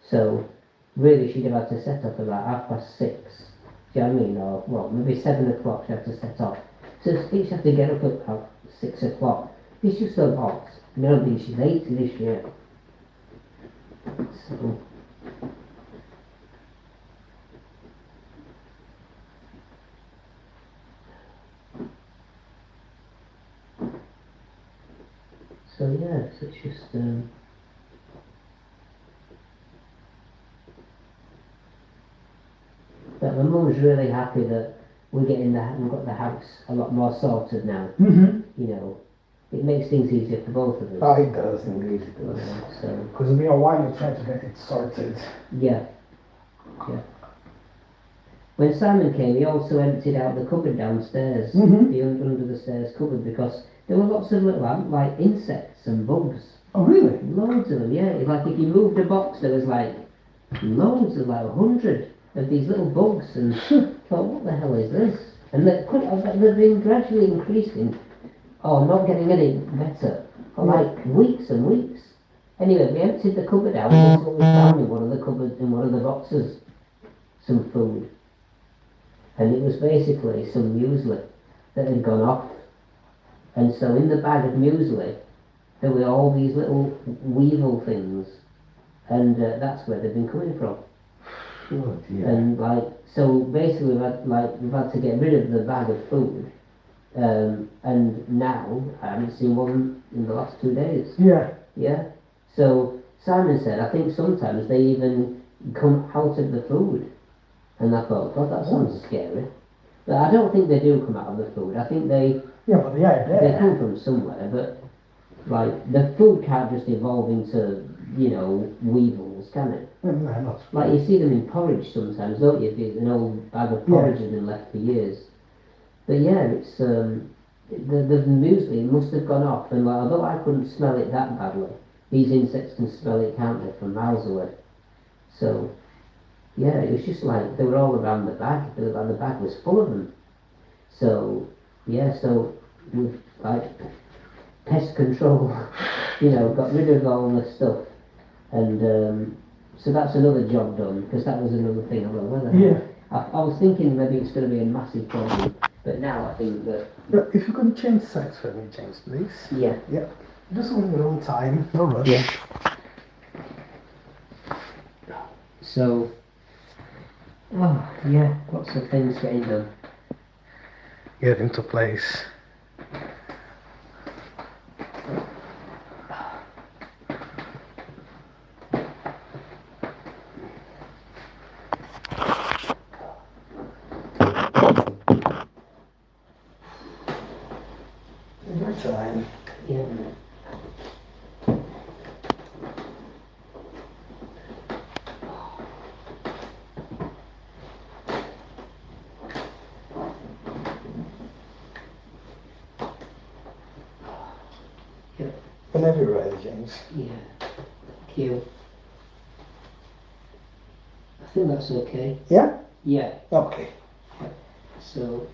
So really she'd have had to set off about 6:30. Do you know what I mean? Or, well, maybe 7 o'clock she had to set off. So she'd have to get up at about 6 o'clock. It's just a lot. I don't think she's 80 this year. So yeah, so it's just but my mum's really happy that we've got the house a lot more sorted now.
Mm-hmm.
You know, it makes things easier for both of us.
Oh, it does, indeed it does.
So
because it's been a while you're trying to get it sorted.
yeah. When Simon came, he also emptied out the cupboard downstairs, the under the stairs cupboard, because there were lots of little like insects and bugs.
Oh really?
Loads of them, yeah. Like if you moved a box, there was like loads of 100 of these little bugs, and thought, what the hell is this? And they've been gradually increasing, or not getting any better, for like weeks and weeks. Anyway, we emptied the cupboard out, and that's what we found in one of the cupboards, in one of the boxes. some food. And it was basically some muesli that had gone off. And so in the bag of muesli, there were all these little weevil things. And that's where they've been coming from.
Oh dear.
And like, so basically we've had to get rid of the bag of food. And now I haven't seen one in the last 2 days.
Yeah.
Yeah. So Simon said, I think sometimes they even come out of the food. And I thought, God, that sounds scary. But I don't think they do come out of the food. I think they
But they are there.
they come from somewhere. But like the food can't just evolve into, you know, weevils, can it?
No, not.
Like you see them in porridge sometimes, don't you? If it's an old bag of porridge has been left for years. But yeah, it's the muesli must have gone off, and like, although I couldn't smell it that badly, these insects can smell it, can't they, from miles away. So yeah, it was just like they were all around the bag. The bag was full of them. So yeah, so with like pest control, you know, got rid of all the stuff, and so that's another job done, because that was another thing. I don't know whether I was thinking maybe it's going to be a massive problem, but now I think that.
But if you could change sides for me, James, please.
Yeah.
Yeah. Just on your own time. No rush.
Yeah. So. Oh yeah, lots of things getting done.
Get into place. Your time.
Yeah.
Whenever you're ready, James.
Yeah. Thank you. I think that's okay.
Yeah?
Yeah.
Okay.
So.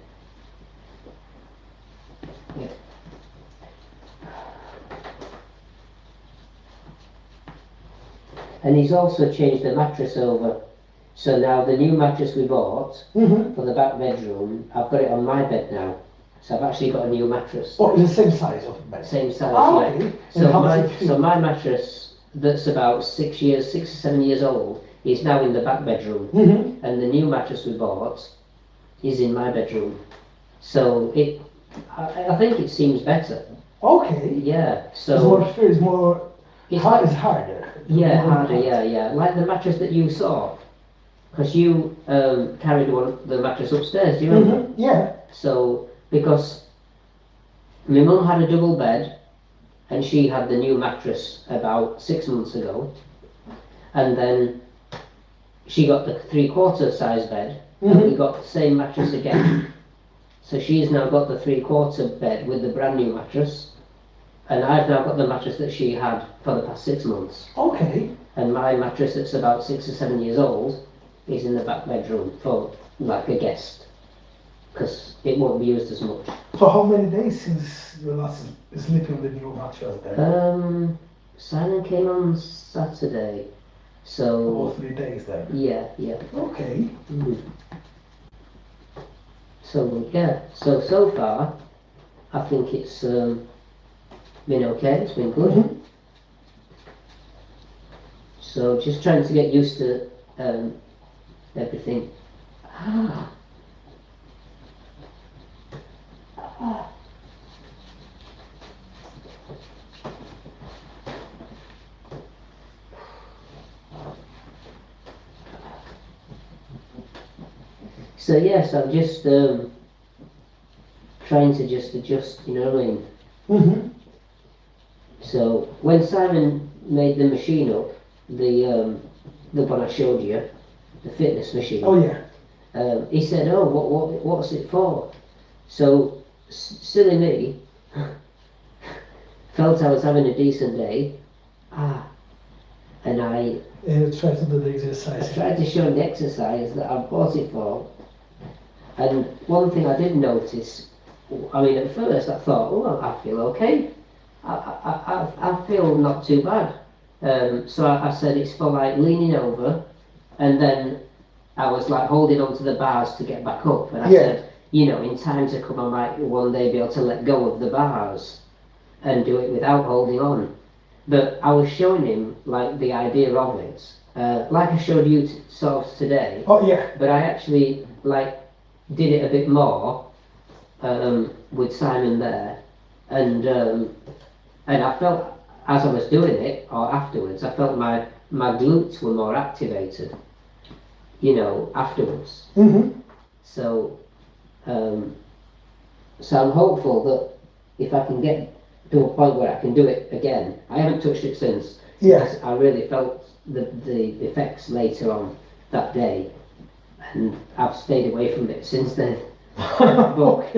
Yeah. And he's also changed the mattress over. So now the new mattress we bought for the back bedroom, I've got it on my bed now. So I've actually got a new mattress.
Oh, it's the same size of bed.
Same size,
Oh,
yeah.
okay.
So my mattress that's about 6 or 7 years old is now in the back bedroom, and the new mattress we bought is in my bedroom. So I think it seems better.
Okay.
Yeah. So
It's more. It's harder.
Yeah, harder. Yeah. Like the mattress that you saw, because you carried the mattress upstairs. Do you remember?
Yeah.
So because my mum had a double bed, and she had the new mattress about 6 months ago, and then she got the 3/4 size bed, and we got the same mattress again. So she's now got the 3/4 bed with the brand new mattress, and I've now got the mattress that she had for the past 6 months.
Okay.
And my mattress that's about 6 or 7 years old is in the back bedroom for like a guest, because it won't be used as much.
So how many days since you last sleeping on the new mattress then?
Simon came on Saturday, so
3 days then.
yeah.
Okay.
So yeah, so far I think it's been okay. It's been good. So just trying to get used to everything. So yes, I'm just trying to just adjust, you know what I mean? So when Simon made the machine up, the one I showed you, the fitness machine.
Oh yeah.
He said, "Oh, what's it for?" So silly me felt I was having a decent day, and I
Try to do the exercise.
tried to show him the exercise that I bought it for. And one thing I did notice, I mean, at first I thought, oh, I feel okay. I feel not too bad. So I said it's for like leaning over and then I was like holding on to the bars to get back up, and I
Yeah.
said, you know, in time to come, I might one day be able to let go of the bars and do it without holding on. But I was showing him like the idea of it, like I showed you sort of today.
Oh yeah.
But I actually like did it a bit more with Simon there, and I felt as I was doing it or afterwards, I felt my glutes were more activated. You know, afterwards.
Mm-hmm.
So, so I'm hopeful that if I can get to a point where I can do it again, I haven't touched it since.
Yeah.
Because I really felt the effects later on that day, and I've stayed away from it since then. But,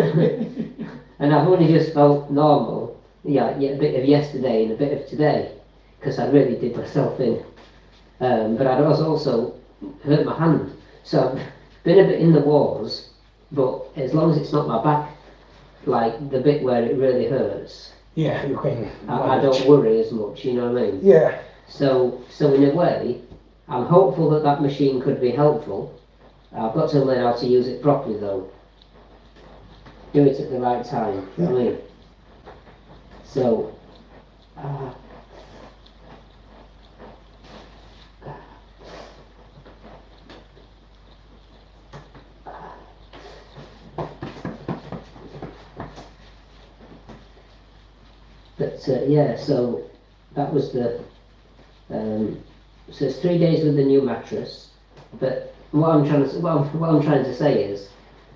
and I've only just felt normal, yeah, a bit of yesterday and a bit of today, because I really did myself in. But I was also hurt my hand, so I've been a bit in the wars, but as long as it's not my back, like the bit where it really hurts,
Yeah, you can.
I don't worry as much, you know what I mean?
Yeah.
So in a way, I'm hopeful that that machine could be helpful. I've got to learn how to use it properly though. Do it at the right time, you know what I mean? So, but yeah, so that was the so it's 3 days with the new mattress. But what I'm trying to say is,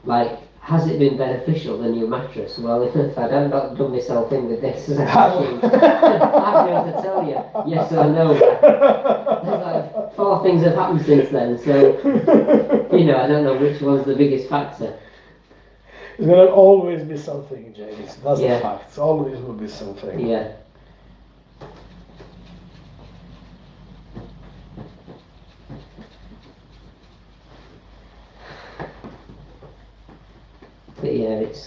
like, has it been beneficial, the new mattress? Well, if I haven't done myself in with this machine, I'd be able to tell you yes or no. There's like 4 things have happened since then, so you know, I don't know which one's the biggest factor.
It's gonna always be something, James. That's
Yeah.
a fact. It always will be something.
Yeah. But yeah, it's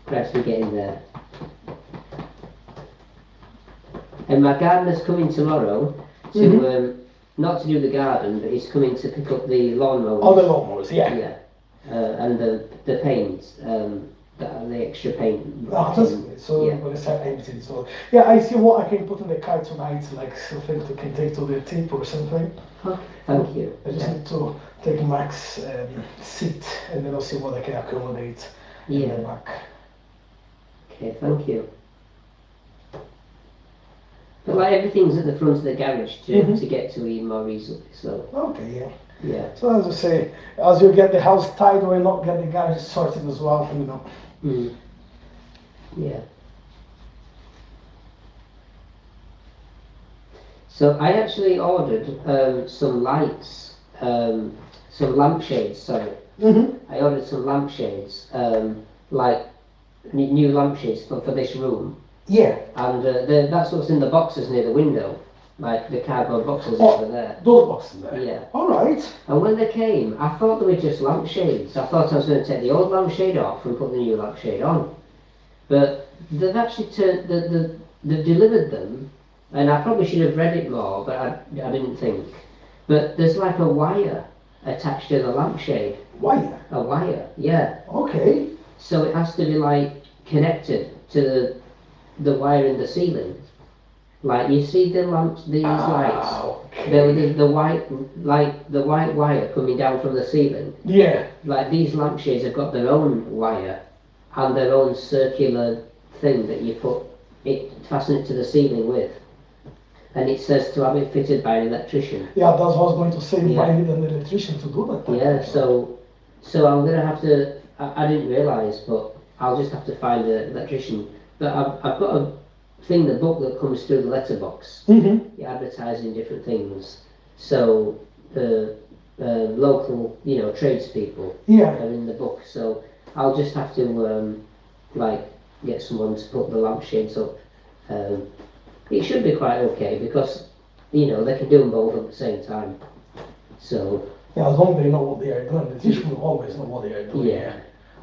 gradually getting there. And my gardener's coming tomorrow to not to do the garden, but he's coming to pick up the lawnmowers.
All the lawnmowers, yeah.
Yeah, and the paint, the extra paint.
Oh, that's good. So
yeah.
I'm gonna start emptying. So yeah, I see what I can put in the car tonight, like something to can take to the tip or something.
Okay, thank you.
I just need to take Max seat and then I'll see what I can accommodate in the back.
Okay, thank you. But like everything's at the front of the garage to get to even more easily. So
Okay, yeah.
yeah.
So as I say, as you get the house tied, we'll not get the garage sorted as well, you know.
Mm. Yeah. So I actually ordered some lights, some lampshades. Sorry, I ordered some lampshades, like new lampshades for this room.
Yeah.
And that's what's in the boxes near the window, like the cardboard boxes over there.
Those boxes there.
Yeah.
All right.
And when they came, I thought they were just lampshades. I thought I was going to take the old lampshade off and put the new lampshade on. But they've actually they've delivered them, and I probably should have read it more, but I didn't think. But there's like a wire attached to the lampshade.
Wire?
A wire, yeah.
Okay.
So it has to be like connected to the wire in the ceiling. Like you see the lamps, these lights.
Okay.
The white, like the white wire coming down from the ceiling.
Yeah.
Like these lampshades have got their own wire and their own circular thing that you fasten it to the ceiling with. And it says to have it fitted by an electrician.
Yeah, that's what I was going to say.
Yeah.
I need an electrician to do that.
Yeah, so I'm gonna have to. I didn't realise, but I'll just have to find an electrician. But I've got a thing, the book that comes through the letterbox.
Mm-hmm.
Advertising different things. So the local, tradespeople
Yeah.
are in the book. So I'll just have to like get someone to put the lampshades up. It should be quite okay because they can do them both at the same time. So
Yeah, as long as they know what they are doing. The electrician will always know what they are doing.
yeah.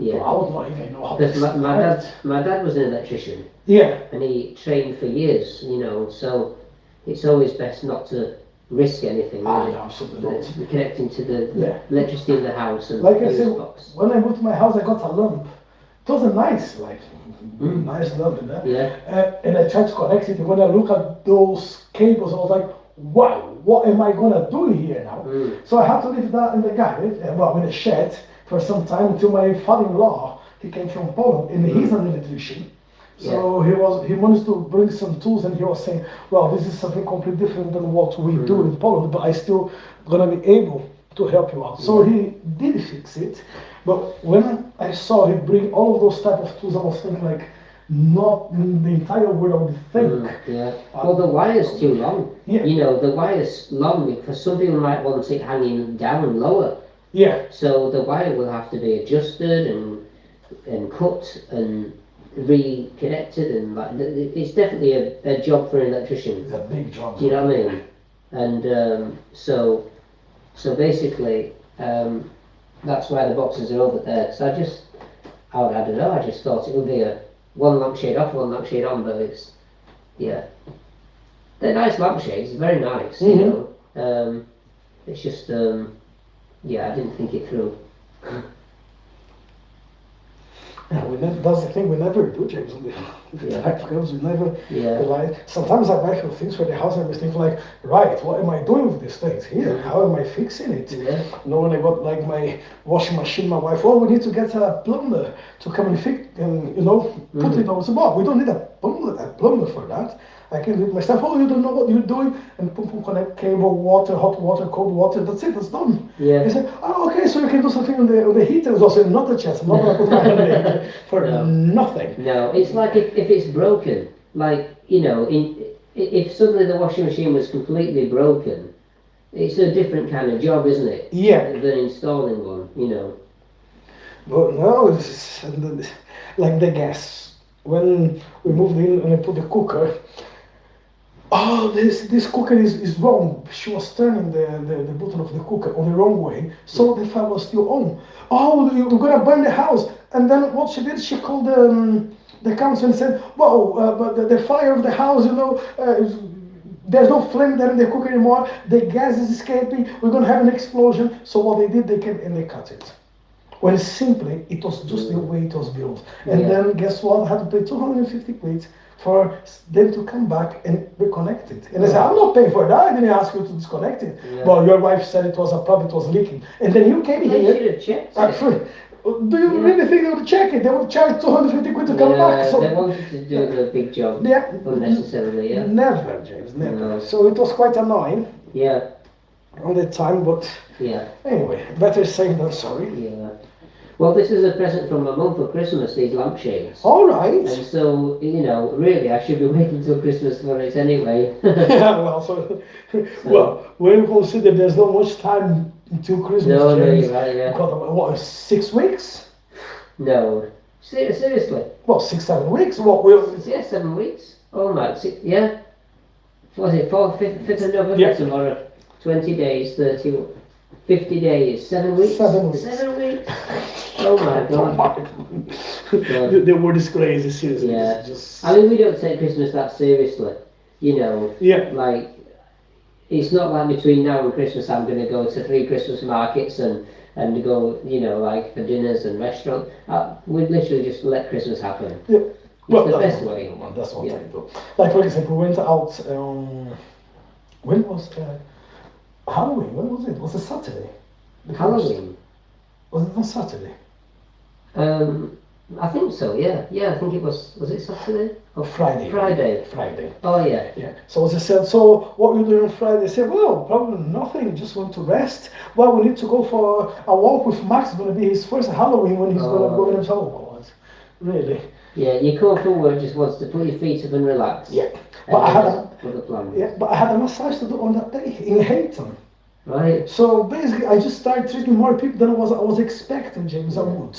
But I would not even know how to
Because my dad was an electrician.
Yeah.
And he trained for years, so it's always best not to risk anything. Really.
No, absolutely not.
Connecting to the
Yeah.
electricity in the house and
Like I
fuse
said,
box.
when I moved to my house, I got a lamp. It was a nice, like, nice lamp, you know?
Yeah.
And I tried to connect it. And when I look at those cables, I was like, wow, what am I gonna do here now? So I had to leave that in the garage, in the shed for some time until my father-in-law, he came from Poland, and he's an electrician. So he managed to bring some tools, and he was saying, well, this is something completely different than what we do in Poland, but I still gonna be able to help you out. So he did fix it, but when I saw him bring all of those type of tools, I was thinking like, not in the entire world I would think.
Yeah. Well, the wire's too long.
Yeah.
You know, the wire's long because some people might want it hanging down lower.
Yeah.
So the wire will have to be adjusted and cut and reconnected, and like it's definitely a job for an electrician.
It's a big job.
Do you know what I mean? And so basically, that's why the boxes are over there. So I don't know. I just thought it would be a one lampshade off, one lampshade on, but it's they're nice lampshades. Very nice. You know. It's just I didn't think it through.
Yeah, that's the thing, we never do, James, on the type comes, we never, like, sometimes I buy few things for the house and I was thinking like, right, what am I doing with these things here? How am I fixing it?
Yeah.
You know, when I got like my washing machine, my wife, we need to get a plumber to come and fix, and you know, put it on. So, well, we don't need a plumber for that. I can do it myself. Oh, you don't know what you're doing, and connect cable, water, hot water, cold water. That's it. That's done.
Yeah.
I said, oh, okay. So you can do something on the heater. It's also not the chest. I'm not gonna put my hand on the heater for nothing.
No, it's like if it's broken, like you know, if suddenly the washing machine was completely broken, it's a different kind of job, isn't it?
Yeah.
Than installing one, you know.
But no, like the gas. When we moved in and I put the cooker. Oh, this cooker is wrong. She was turning the button of the cooker on the wrong way, so the fire was still on. Oh, we're gonna burn the house. And then what she did, she called the council and said, well, but the fire of the house, you know, there's no flame there in the cooker anymore. The gas is escaping. We're gonna have an explosion. So what they did, they came and they cut it. When simply, it was just the way it was built. And then guess what? I had to pay 250 plates for them to come back and reconnect it. And I said, I'm not paying for that. I didn't ask you to disconnect it. Yeah. Well, your wife said it was a problem, it was leaking. And then you came here.
They should have checked it.
Do you really think they would check it? They would charge 250 quid to come back. So
they wanted to do the big job unnecessarily,
Never, James, never. No. So it was quite annoying.
Yeah.
On that time, but anyway, better safe than sorry.
Yeah. Well, this is a present from my mum for Christmas, these lampshades.
All right.
And so, you know, really, I should be waiting till Christmas for it anyway.
Well, when you consider there's not much time until Christmas.
No, you're right, yeah.
What, 6 weeks?
No. Seriously?
Well, 6-7 weeks? What,
7 weeks. Oh my, yeah. What was it, 5th of November tomorrow? 20 days, 30, 50 days, 7 weeks?
7 weeks.
7 weeks? Oh my god.
The word is crazy, seriously.
Yeah. I mean, we don't take Christmas that seriously, you know.
Yeah.
Like, it's not like between now and Christmas I'm going to go to 3 Christmas markets and go, you know, like for dinners and restaurants. We literally just let Christmas happen.
Yeah. Well,
the best way.
That's what I do. Like, for example, we went out, when was Halloween? When was it? Was it Saturday?
Halloween?
Was it on Saturday?
I think so, yeah. Yeah, I think it was it Saturday?
Or Friday.
Friday. Oh, yeah.
Yeah. So as I said, so what you doing on Friday? I said, well, probably nothing, just want to rest. Well, we need to go for a walk with Max. It's going to be his first Halloween when he's going to go in himself. Oh, God. Really?
Yeah, you come from work, just wants to put your feet up and relax.
Yeah.
But I
had a massage to do on that day in Hayton.
Right.
So basically, I just started treating more people than I was expecting, James, I would.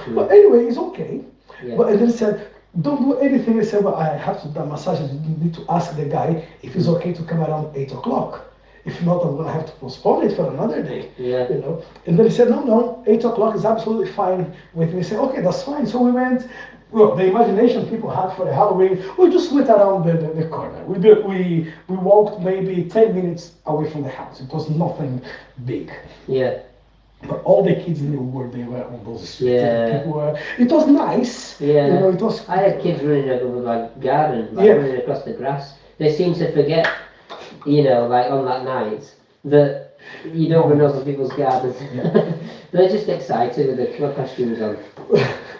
But anyway, it's okay.
Yeah.
But and then said, don't do anything. I said, well, I have to do a massage. You need to ask the guy if it's okay to come around 8 o'clock. If not, I'm going to have to postpone it for another day.
Yeah.
You know. And then he said, no, 8 o'clock is absolutely fine with me. I said, okay, that's fine. So we went. Well, the imagination people had for the Halloween, we just went around the corner. We walked maybe 10 minutes away from the house. It was nothing big.
Yeah.
But all the kids knew where they were on those streets.
Yeah.
People were, it was nice.
Yeah.
You know, it was.
I had kids running over my garden, like
Yeah.
running across the grass. They seem to forget, you know, like on that night, that you don't run over people's gardens.
Yeah.
They're just excited with the costumes on,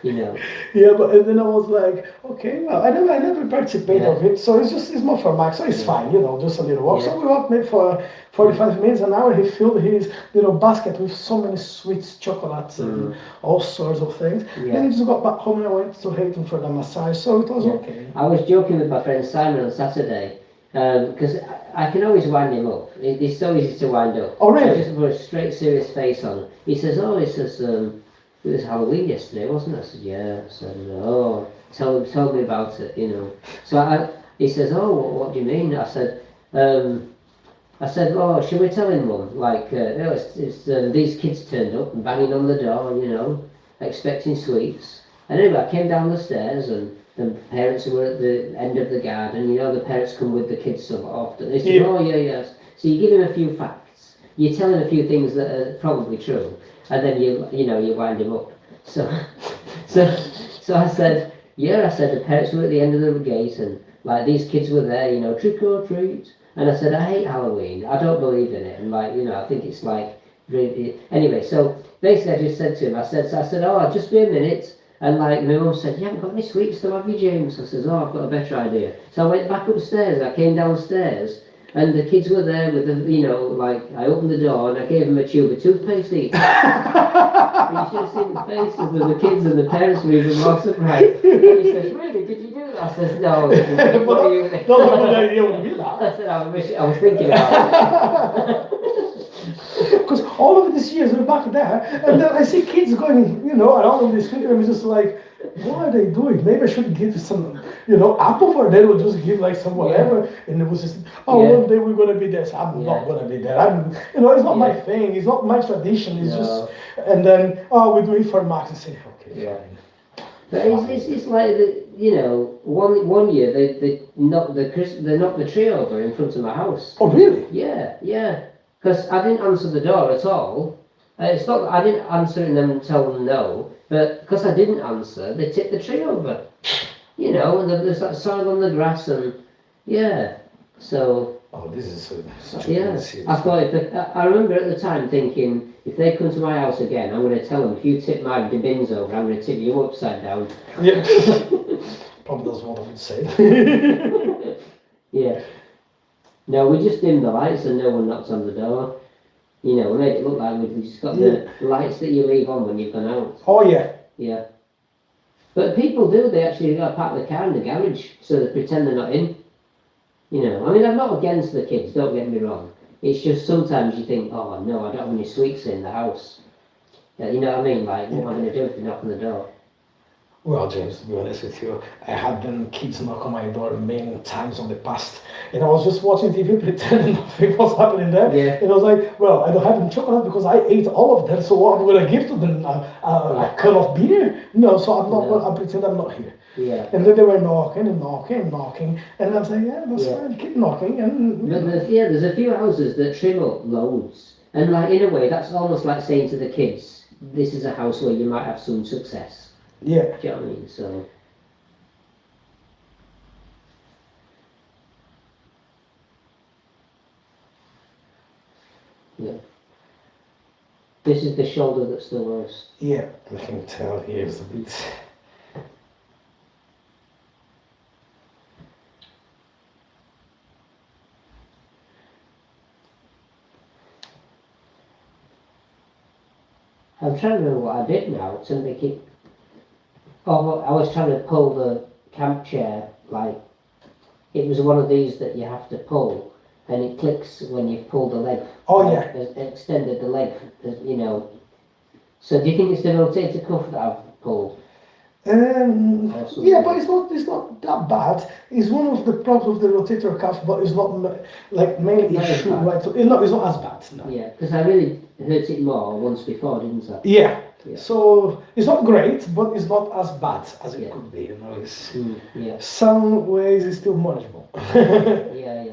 you know.
Yeah, but and then I was like, okay, well, I never participated
Yeah.
of it, so it's more for Max, so it's fine, you know, just a little walk.
Yeah.
So we walked maybe for 45 minutes, an hour. He filled his little basket with so many sweets, chocolates, and all sorts of things.
Yeah.
Then he just got back home and I went to Hayton for the massage, so it was okay.
I was joking with my friend Simon on Saturday, because I can always wind him up. It's so easy to wind up.
Oh, really?
I just put a straight, serious face on. He says, it was Halloween yesterday, wasn't it? I said, yeah. I said, oh, tell me about it, you know. So he says, oh, what do you mean? I said, oh, should we tell him, Mum? Like, these kids turned up and banging on the door, you know, expecting sweets. And anyway, I came down the stairs and the parents were at the end of the garden. You know, the parents come with the kids so often. They say, oh, yeah, yes. So you give him a few facts. You tell him a few things that are probably true. And then you wind him up. So I said, yeah, I said the parents were at the end of the gate and like these kids were there, you know, trick or treat. And I said, I hate Halloween. I don't believe in it. And like, you know, I think it's like, really. Anyway, so basically I just said to him, I said, oh, just be a minute. And like my mum said, you haven't got any sweets to have you, James? I said, oh, I've got a better idea. So I went back upstairs, I came downstairs, and the kids were there with the, you know, like, I opened the door and I gave them a tube of toothpaste each. And you should have seen the faces of the kids and the parents were even more surprised. And he says, really, did you do that? I said, no. What are you...
That's a good idea when you do that.
I said, I was thinking about it.
Because all of these years we're back there, and then I see kids going, you know, around on this finger, and it's just like, what are they doing? Maybe I should give some, you know, apple for them, or just give like some whatever. And it was just, one day we're gonna be there. So I'm not gonna be there. You know, it's not my thing. It's not my tradition. It's just, and then we do it for Max and say, okay, fine.
But it's like you know, one year they knocked the tree over in front of my house.
Oh really?
Yeah. Because I didn't answer the door at all. It's not that I didn't answer it and then tell them no, but because I didn't answer, they tipped the tree over. You know, and there's that soil on the grass and, so...
Oh, this is such
a I thought, I remember at the time thinking, if they come to my house again, I'm going to tell them, if you tip my bins over, I'm going to tip you upside down.
Yeah. Probably that's what I would say.
Yeah. No, we just dimmed the lights and no one knocked on the door. You know, we made it look like we've just got the lights that you leave on when you've gone out.
Oh yeah.
Yeah. But people do, they actually go park the car in the garage, so they pretend they're not in. You know, I mean, I'm not against the kids, don't get me wrong. It's just sometimes you think, oh no, I don't have any sweets in the house. Yeah, you know what I mean? Like, what am I going to do if they knock on the door?
Well, James, to be honest with you, I had them kids knock on my door many times on the past, and I was just watching TV pretending nothing was happening there.
Yeah.
And I was like, well, I don't have any chocolate because I ate all of them, so what am I going to give to them? A can of beer? No, so I'm not. I pretend I'm not here.
Yeah.
And then they were knocking, and I was like, yeah, that's fine, keep knocking. And
but there's a few houses that trim up loads, and like in a way, that's almost like saying to the kids, this is a house where you might have some success.
Yeah.
Do you know what I mean? So. Yeah. This is the shoulder that's the worst.
Yeah, I can tell here is a bit.
I'm trying to remember what I did now to make it. Oh, I was trying to pull the camp chair, like, it was one of these that you have to pull, and it clicks when you pull the leg.
Oh, yeah.
Extended the leg, you know. So do you think it's the rotator cuff that I've pulled?
Yeah, but it's not that bad. It's one of the problems of the rotator cuff, but it's not like mainly issue, right? So it's not as bad. No.
Yeah, because I really hurt it more once before, didn't I?
Yeah,
Yeah.
So it's not great, but it's not as bad as it
Yeah.
could be. You know, it's
Yeah.
some ways it's still manageable.
Yeah. Yeah.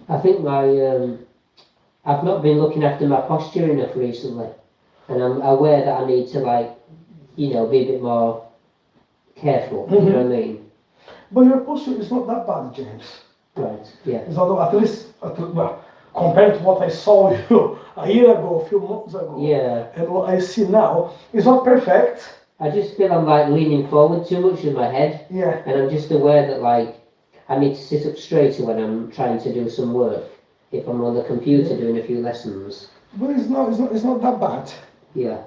I think I've not been looking after my posture enough recently, and I'm aware that I need to be a bit more careful. You know what I mean?
But your posture is not that bad, James.
Right. Yeah.
It's not, well, compared to what I saw you a year ago, a few months ago,
Yeah.
and what I see now, it's not perfect.
I just feel I'm leaning forward too much with my head,
Yeah.
and I'm just aware that I need to sit up straighter when I'm trying to do some work. If I'm on the computer doing a few lessons.
But it's not that bad.
Yeah.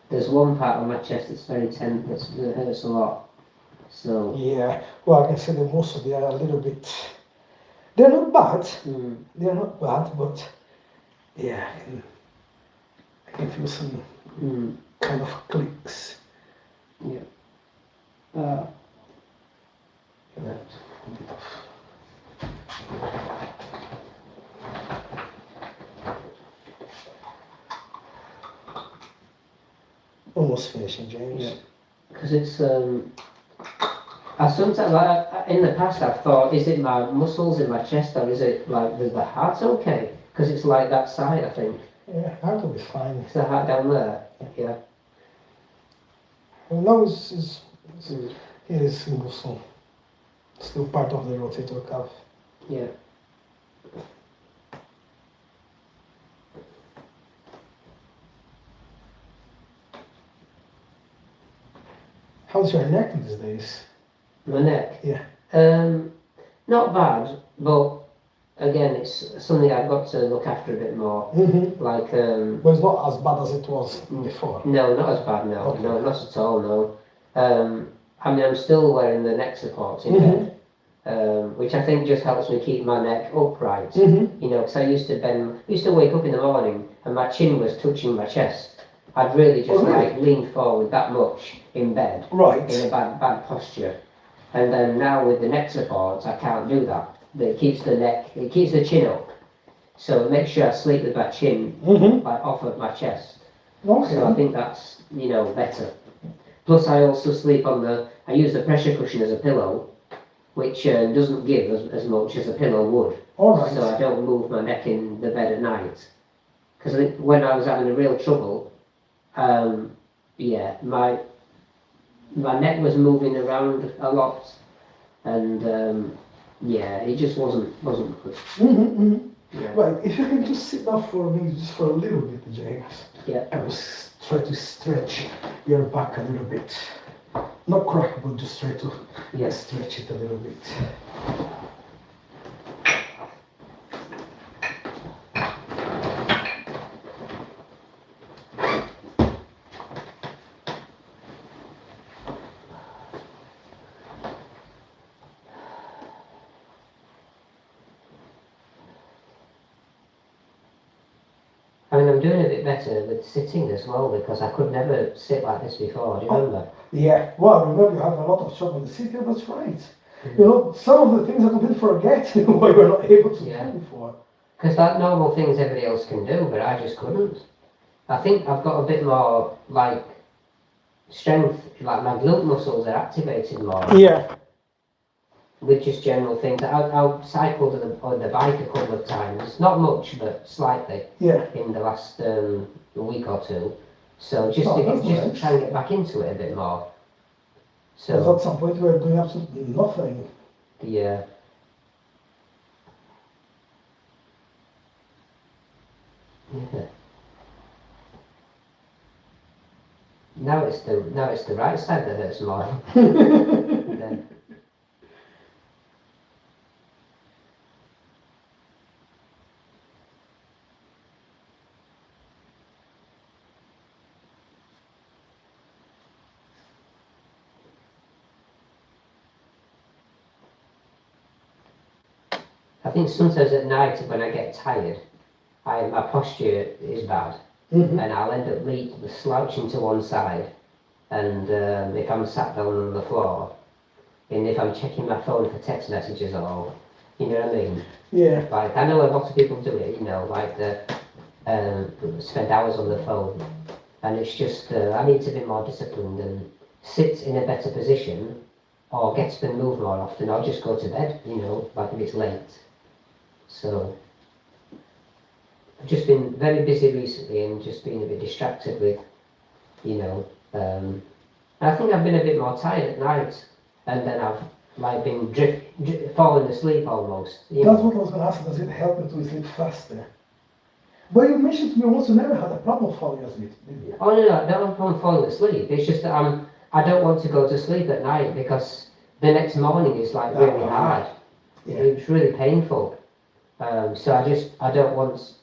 There's one part of my chest that's very tense, that hurts a lot. So.
Yeah. Well, I can say that most of them are a little bit. They're not bad. They're not bad, but yeah, I can feel some kind of clicks.
Yeah.
Right. A bit of. Almost finishing, James.
Yeah. Because it's I sometimes in the past I've thought, is it my muscles in my chest or is it is the heart okay? Because it's that side, I think.
Yeah, heart will be fine.
Is the heart down there? Yeah.
Well, now it is single, so still part of the rotator cuff.
Yeah.
How's your neck these days?
My neck?
Yeah.
Not bad, but again, it's something I've got to look after a bit more.
But it's not as bad as it was before.
No, not as bad, no.
Okay.
No, not at all, no. I'm still wearing the neck supports in bed, which I think just helps me keep my neck upright. Because I used to wake up in the morning and my chin was touching my chest. I'd really just lean forward that much in bed,
right,
in a bad posture. And then now with the neck supports, I can't do that. It keeps the chin up. So it makes sure I sleep with my chin off of my chest.
Okay.
So I think that's, better. Plus I also sleep I use the pressure cushion as a pillow, which doesn't give as much as a pillow would.
All right.
So I don't move my neck in the bed at night. Because I think when I was having a real trouble, my neck was moving around a lot, and it just wasn't good. Yeah.
Right, if you can just sit down for me, just for a little bit, James.
Yeah.
I will try to stretch your back a little bit. Not crack, but just try to stretch it a little bit.
I mean, I'm doing a bit better with sitting as well because I could never sit like this before. Do you remember?
Yeah, well, I remember you had a lot of trouble with the city, that's right. Some of the things I completely forget why we're not able to do before.
Because that normal things everybody else can do, but I just couldn't. I think I've got a bit more strength, like my glute muscles are activated more.
Yeah.
With just general things. I've cycled on the bike a couple of times, not much, but slightly.
Yeah.
In the last week or two. So just
that's
to
nice.
try and get back into it a bit more.
Because
So
at some point we were doing absolutely nothing.
yeah. Yeah. Now it's the right side that hurts more. Then, I think sometimes at night when I get tired, my posture is bad,
Mm-hmm.
and I'll end up slouching to one side. And if I'm sat down on the floor, and if I'm checking my phone for text messages or all, you know what I mean?
Yeah.
Like, I know a lot of people do it, you know, like spend hours on the phone. And it's just, I need to be more disciplined and sit in a better position, or get up and move more often, or just go to bed, you know, like if it's late. So, I've just been very busy recently and just been a bit distracted with, you know, I think I've been a bit more tired at night, and then I've like been falling asleep almost.
That's what I was going to ask. Does it help you to sleep faster? But you mentioned to me once you never had a problem falling asleep, did you?
Oh no, I don't have a problem falling asleep. It's just that I don't want to go to sleep at night because the next morning is like really hard.
Yeah.
It's really painful. So I don't want,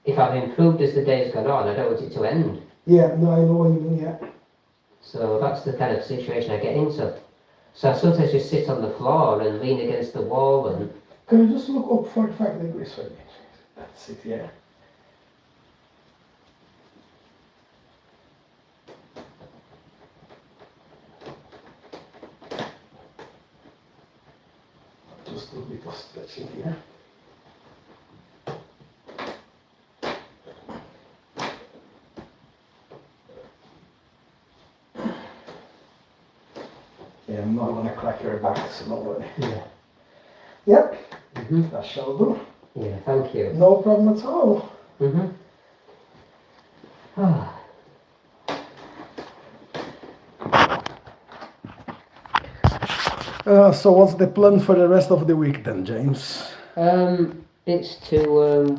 if I've improved as the day's gone on, I don't want it to end.
Yeah, no, I know what you mean, yeah.
So that's the kind of situation I get into. So I sometimes just sit on the floor and lean against the wall and...
Can you just look up 45 degrees for me? That's it, yeah. Just a bit of stretching here. Yeah, I'm not gonna crack your back, so don't worry.
Yeah.
Yep,
Mm-hmm.
that shall do.
Yeah, thank you.
No problem at all.
Mm-hmm. Ah.
So what's the plan for the rest of the week then, James?
It's to,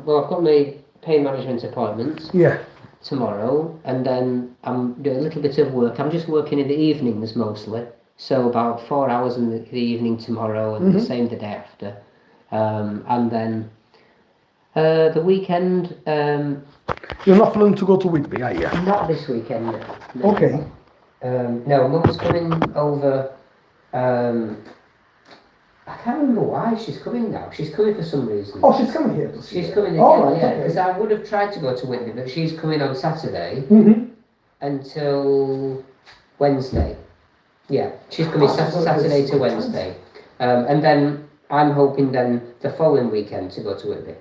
well, I've got my pain management appointment
Yeah.
tomorrow, and then I'm doing a little bit of work. I'm just working in the evenings mostly, so about 4 hours in the evening tomorrow and the same the day after. And then the weekend,
You're not planning to go to Whitby, are you?
not this weekend. No.
Okay.
No, Mum's coming over. I can't remember why she's coming now. She's coming for some reason.
Oh, she's coming here to see
She's
you.
coming again,
Oh, right,
yeah.
okay.
Because I would have tried to go to Whitby, but she's coming on Saturday
Mm-hmm.
until Wednesday. Yeah, she's coming Saturday to Wednesday. And then I'm hoping then the following weekend to go to Whitby.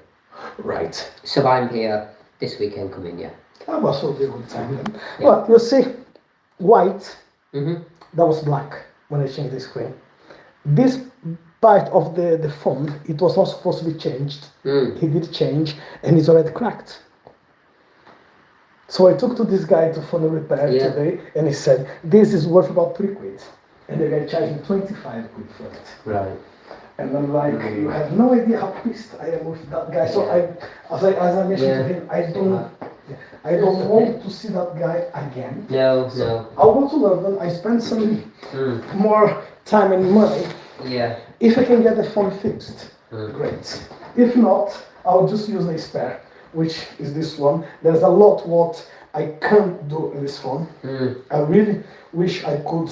Right.
So I'm here this weekend coming, yeah.
That was a good time then.
Yeah.
Well, you see, white,
Mm-hmm.
that was black when I changed the screen. This part of the phone, it was not supposed to be changed.
Mm.
He did change, and it's already cracked. So I took to this guy to phone repair today, and he said, this is worth about 3 quid. And the guy charged me 25 quid for it.
Right.
And I'm like, you have no idea how pissed I am with that guy. So as I mentioned to him, I don't want to see that guy again.
No.
I'll go to London, I spend some more time and money.
Yeah.
If I can get the phone fixed, great. If not, I'll just use the spare, which is this one. There's a lot what I can't do in this phone. I really wish I could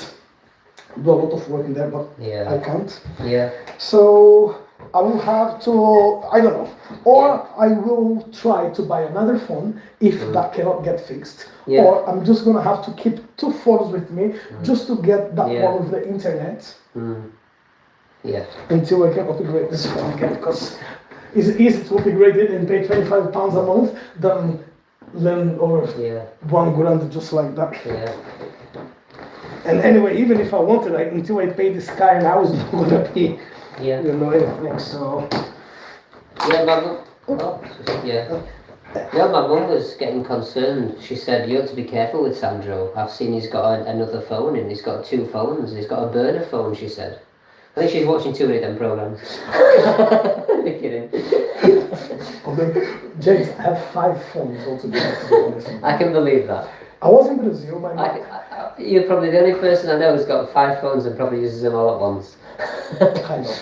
do a lot of work in there, but I can't.
Yeah.
So I will have to, I don't know, or I will try to buy another phone if that cannot get fixed.
Yeah.
Or I'm just gonna have to keep 2 phones with me just to get that one with the internet.
Yeah.
Until I can upgrade this phone again, because it's easy to upgrade it and pay £25 a month than over £1 grand just like that.
Yeah.
And anyway, even if I wanted, like, until I pay this car, and I was not gonna pay,
Yeah.
you know, anything. So
Yeah, my mum. Oh, yeah. No, my mum was getting concerned. She said, "You have to be careful with Sandro. I've seen he's got another phone, and he's got 2 phones. He's got a burner phone." She said. I think she's watching too many of them programs. Kidding.
okay, James, I have 5 phones altogether. To be honest with you.
I can believe that.
I was in Brazil. My mom.
You're probably the only person I know who's got 5 phones and probably uses them all at once.
Kind of.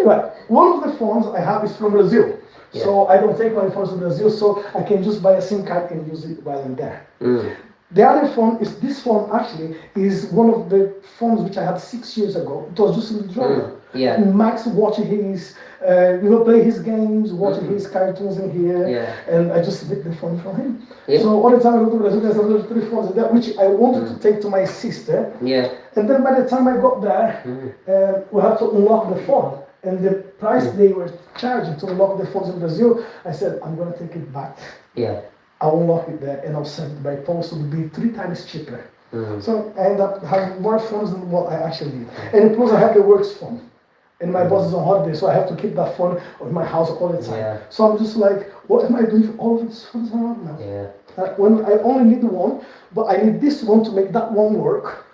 Right. One of the phones I have is from Brazil.
Yeah.
So I don't take my phones to Brazil, so I can just buy a SIM card and use it while I'm there.
Mm.
The other phone is this phone actually is one of the phones which I had 6 years ago. It was just in the drawer.
Yeah.
And Max watching his, play his games, watching his cartoons in here.
Yeah.
And I just get the phone from him.
Yeah.
So all the time I go to Brazil, there's another 3 phones in there, which I wanted to take to my sister.
Yeah.
And then by the time I got there, we had to unlock the phone. And the price they were charging to unlock the phones in Brazil, I said, I'm going to take it back.
Yeah.
I'll unlock it there and I'll send it by post. It will be 3 times cheaper. So I end up having more phones than what I actually need. And plus I have the works phone. And my boss is on holiday, so I have to keep that phone in my house all the time.
Yeah.
So I'm just like, what am I doing with all of these phones I have now?
Yeah.
When I only need one, but I need this one to make that one work.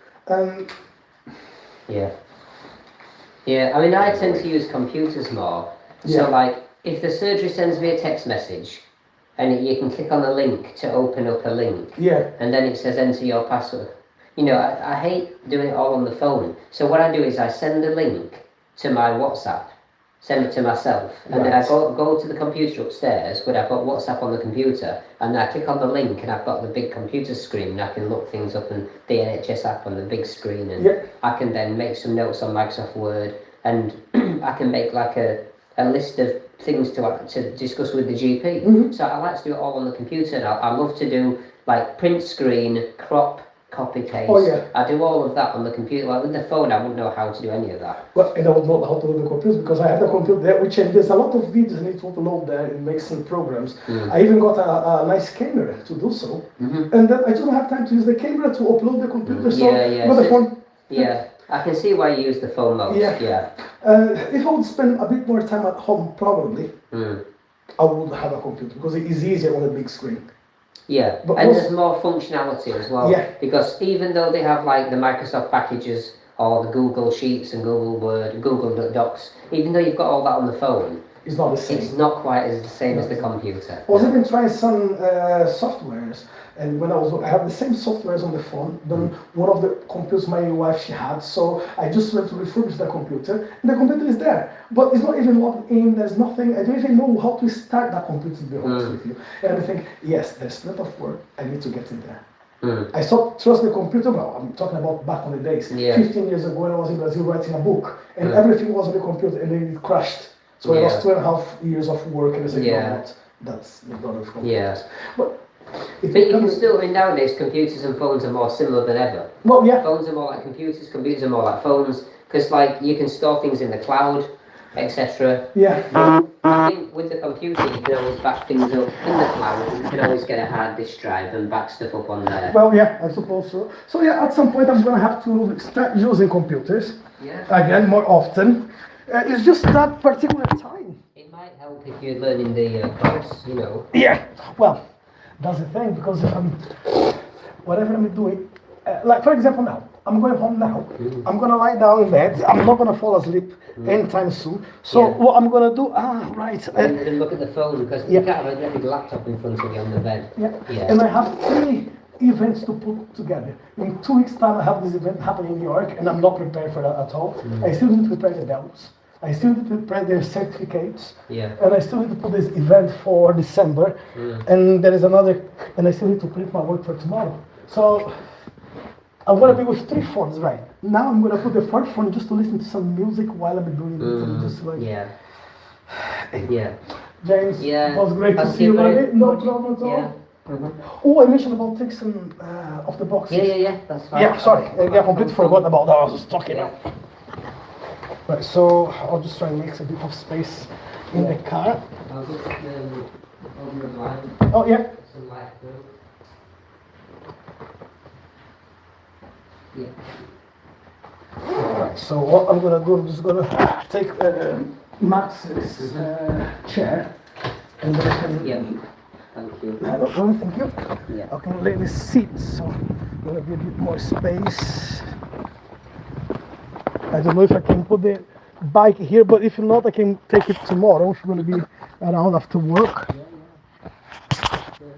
Yeah. Yeah, I mean, I tend to use computers more.
Yeah.
So, like, if the surgery sends me a text message, and you can click on the link to open up a link,
Yeah.
and then it says enter your password. You know, I hate doing it all on the phone. So what I do is I send the link to my WhatsApp, send it to myself, and then I go to the computer upstairs where I've got WhatsApp on the computer, and I click on the link and I've got the big computer screen and I can look things up and the NHS app on the big screen, and I can then make some notes on Microsoft Word, and I can make like a list of things to discuss with the GP. So I like to do it all on the computer, and I love to do like print screen, crop, copy paste. I do all of that on the computer. Like with the phone, I wouldn't know how to do any of that.
Well, and I don't know how to do the computer because I have the computer there, which there's a lot of videos I need to upload there and make some programs. I even got a nice camera to do so, and then I just don't have time to use the camera to upload the computer. So the phone.
Yeah, I can see why you use the phone most. Yeah.
If I would spend a bit more time at home, probably I would have a computer because it is easier on a big screen.
Yeah,
but
and there's more functionality as well. Yeah. Because even though they have like the Microsoft packages or the Google Sheets and Google Word and Google Docs, even though you've got all that on the phone,
it's not the same.
It's not quite as the same as the computer.
I was even trying some softwares, and when I have the same softwares on the phone than one of the computers my wife she had. So I just went to refurbish the computer, and the computer is there, but it's not even logged in. There's nothing. I don't even know how to start that computer, to be honest with you. And I think, yes, there's plenty of work. I need to get in there. I trust the computer. Well, I'm talking about back on the days, 15 years ago when I was in Brazil writing a book, and everything was on the computer, and then it crashed. So I lost 2.5 years of work, and I said, no, that's not of computers. But
you can still, I mean, nowadays computers and phones are more similar than ever.
Well, yeah.
Phones are more like computers, computers are more like phones, because like you can store things in the cloud, etc.
Yeah.
I think with the computer you can always back things up in the cloud. You can always get a hard disk drive and back stuff up on there.
Well, yeah, I suppose so. So yeah, at some point I'm going to have to start using computers again more often. It's just that particular time.
It might help if you're learning the course, you know.
Yeah, well, that's the thing, because whatever I'm doing, like for example now, I'm going home now, I'm going to lie down in bed, I'm not going to fall asleep anytime soon. So what I'm going to do,
and look at the phone, because you can't have a big laptop in front of you on the bed.
And I have 3 events to put together. In 2 weeks time I have this event happening in New York, and I'm not prepared for that at all. I still need to prepare the demos. I still need to prepare their certificates, and I still need to put this event for December, and there is another, and I still need to print my work for tomorrow. So I'm going to be with 3 phones right now. I'm going to put the 4th phone just to listen to some music while I'm doing it, and just like James, it was great to see you, buddy. No problem at all. Oh, I mentioned about taking some of the boxes.
Yeah, that's fine.
Yeah, sorry, I completely forgot about that. I was just talking now. Right, so I'll just try and make a bit of space in the car.
I'll just open the blind.
Oh, yeah.
Some light through. Yeah.
Alright, so what I'm gonna do, I'm just gonna take Max's chair and then I can
Yeah. Thank you.
have a room, thank you.
Yeah.
I can lay this seat, so gonna be a bit more space. I don't know if I can put the bike here, but if not, I can take it tomorrow. It's gonna be around after work.
Yeah, yeah.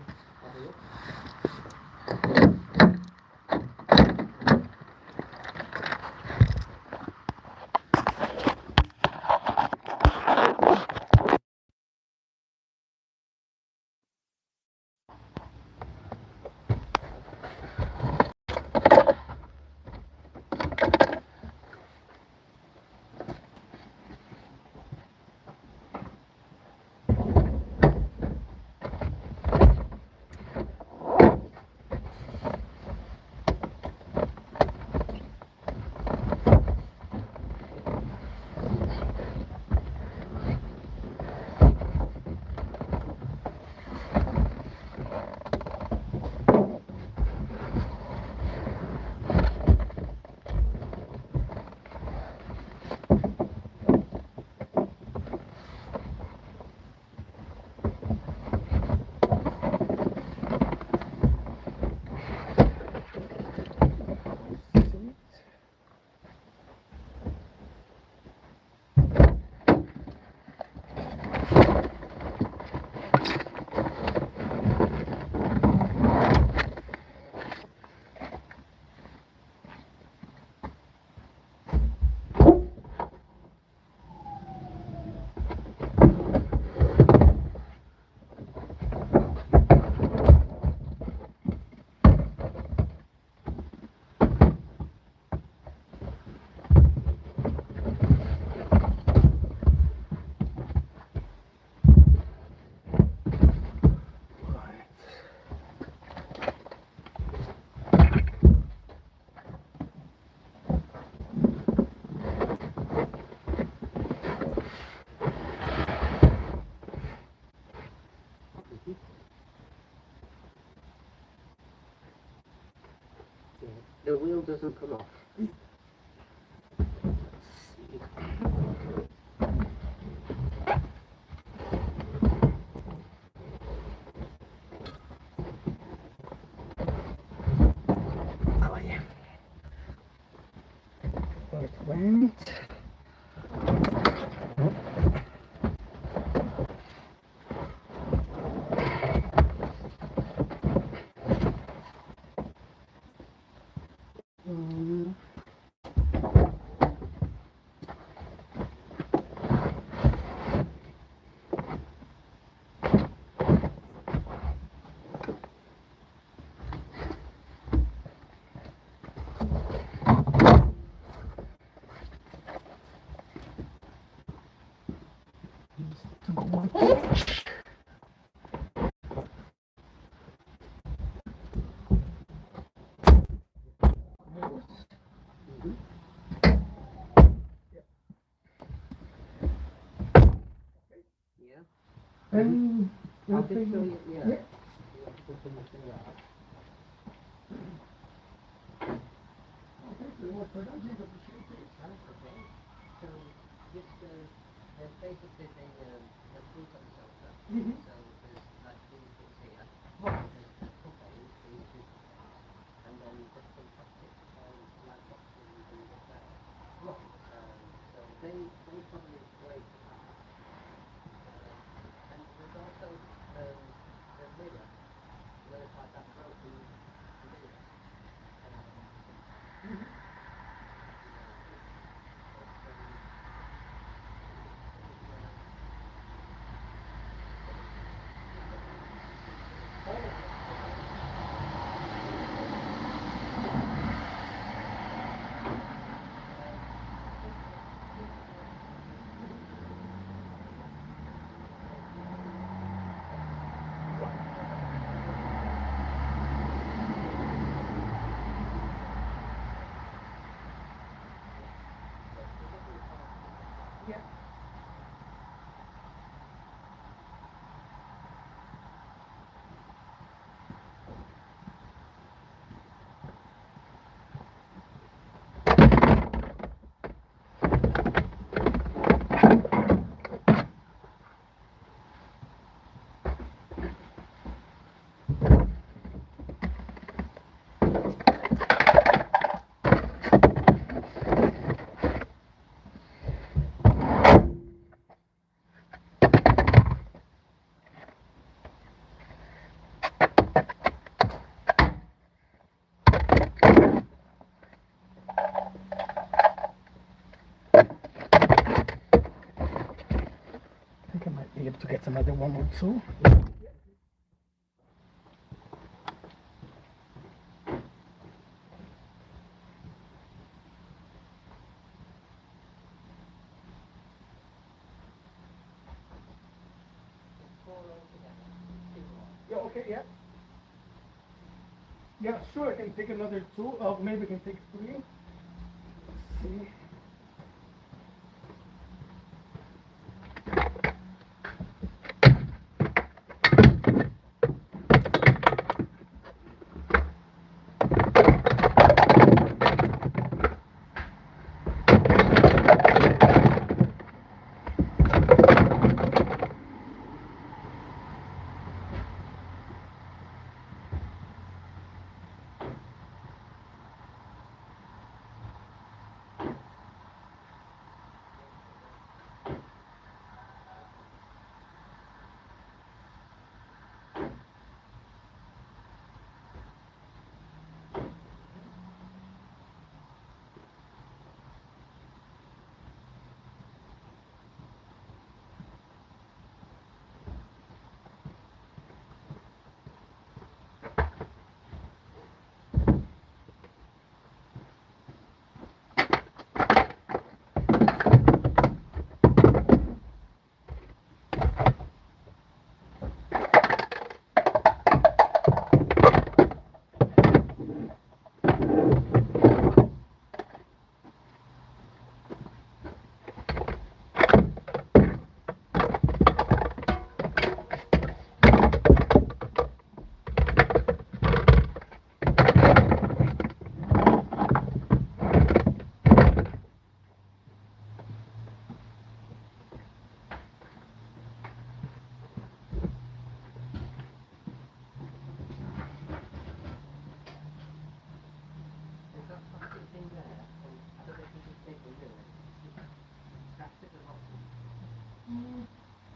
The wheel doesn't come off.
Oh yeah. Where it went.
Yeah.
And
I'll just show you. Yeah.
Yeah.
You have to put something out. So this there's basically the food on sofa.
Mhm.
So there's like three things here. There's the propane, and then just some plastic like boxes and things like that. So they probably wait for that. And there's also the mirror, it's like that broken mirror.
another one or two. Yeah, okay, yeah. Yeah, sure, I can take another two, maybe I can take three. Let's see.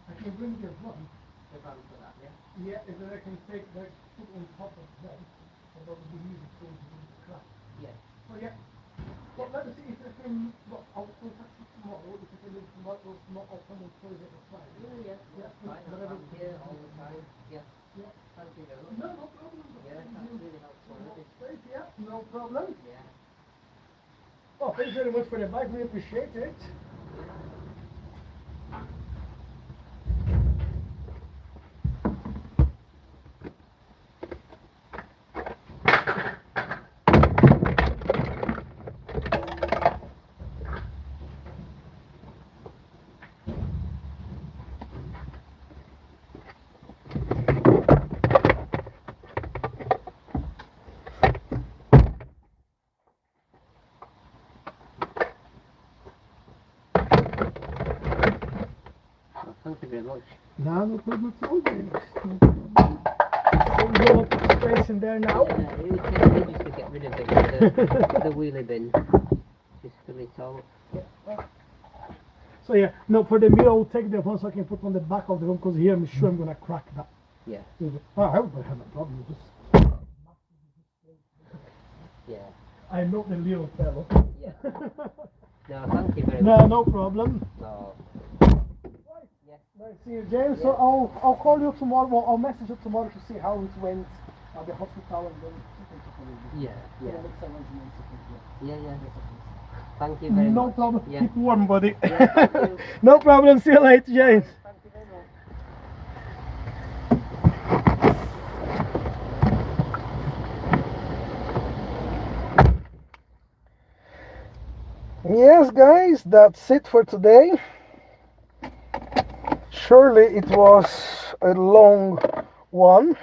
I can bring the one.
The run for that, yeah?
Yeah, and then I can take that, put on top of that, and that would be easy to do the craft.
Yeah.
So yeah. Well, let me see if I can, well, I'll contact you tomorrow, if I can do tomorrow, or not, I'll come on Thursday or Friday.
Yeah. Right,
Whatever.
I'm here all the time. Yeah.
Yeah.
Thank you very much.
No, no problem.
Yeah, that's really helpful.
Great, yeah, no problem.
Yeah.
Oh, thanks very much for the advice, we appreciate it.
Thank you very much.
No problem at all, James. No problem. So you want space in there now?
Yeah, it would take ages to get rid of it with the wheelie bin. Just fill it all.
So yeah, no, for the mirror I'll take the one so I can put on the back of the room because here I'm sure I'm gonna crack that.
Yeah.
Oh, I hope I have a problem. Just
Yeah.
I know the little fellow.
Yeah. No, thank you very
No,
much.
no problem.
No.
Nice to see you, James. So I'll call you tomorrow. Well, I'll message you tomorrow to see how it went at the hospital and then you can talk a little bit.
Yeah.
We'll make some arrangements, I think,
Yeah. Thank you very much.
No problem.
Yeah.
Keep warm, buddy.
Yeah, thank you.
No problem. See you later, James.
Thank you very much.
Yes, guys, that's it for today. Surely it was a long one.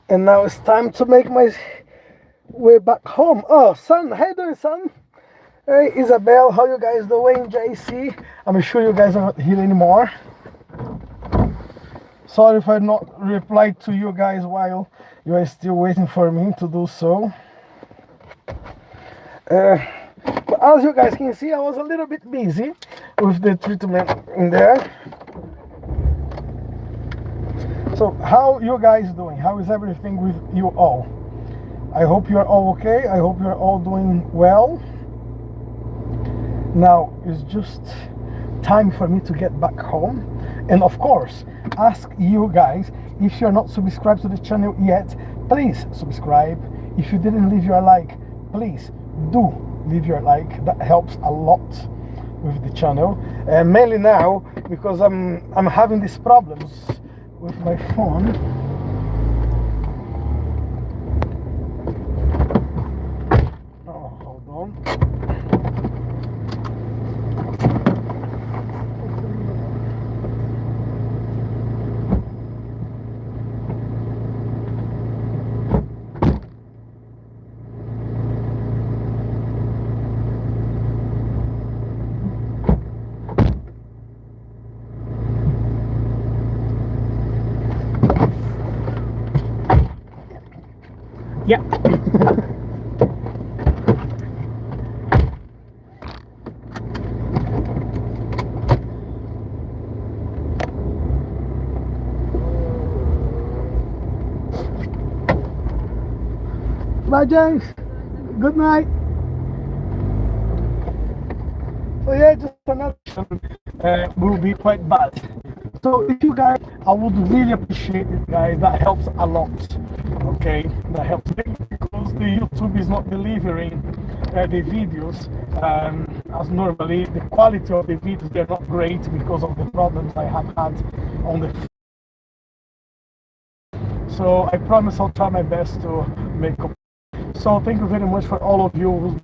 And now it's time to make my way back home. Oh, son, how you doing, son? Hey, Isabel, how you guys doing? JC, I'm sure you guys are not here anymore. Sorry if I not replied to you guys while you are still waiting for me to do so. But as you guys can see, I was a little bit busy with the treatment in there. So how you guys doing? How is everything with you all? I hope you're all okay. I hope you're all doing well. Now it's just time for me to get back home And of course, ask you guys, if you're not subscribed to the channel yet, please subscribe. If you didn't leave your like, please do leave your like. That helps a lot with the channel, mainly now because I'm having these problems with my phone. Oh, hold on. Yeah. Bye, James. Good night. So yeah, just another will be quite bad. So if you guys, I would really appreciate it, guys. That helps a lot. Okay, that helps because the YouTube is not delivering the videos as normally. The quality of the videos, they're not great because of the problems I have had on the. So I promise I'll try my best to make up. So thank you very much for all of you who's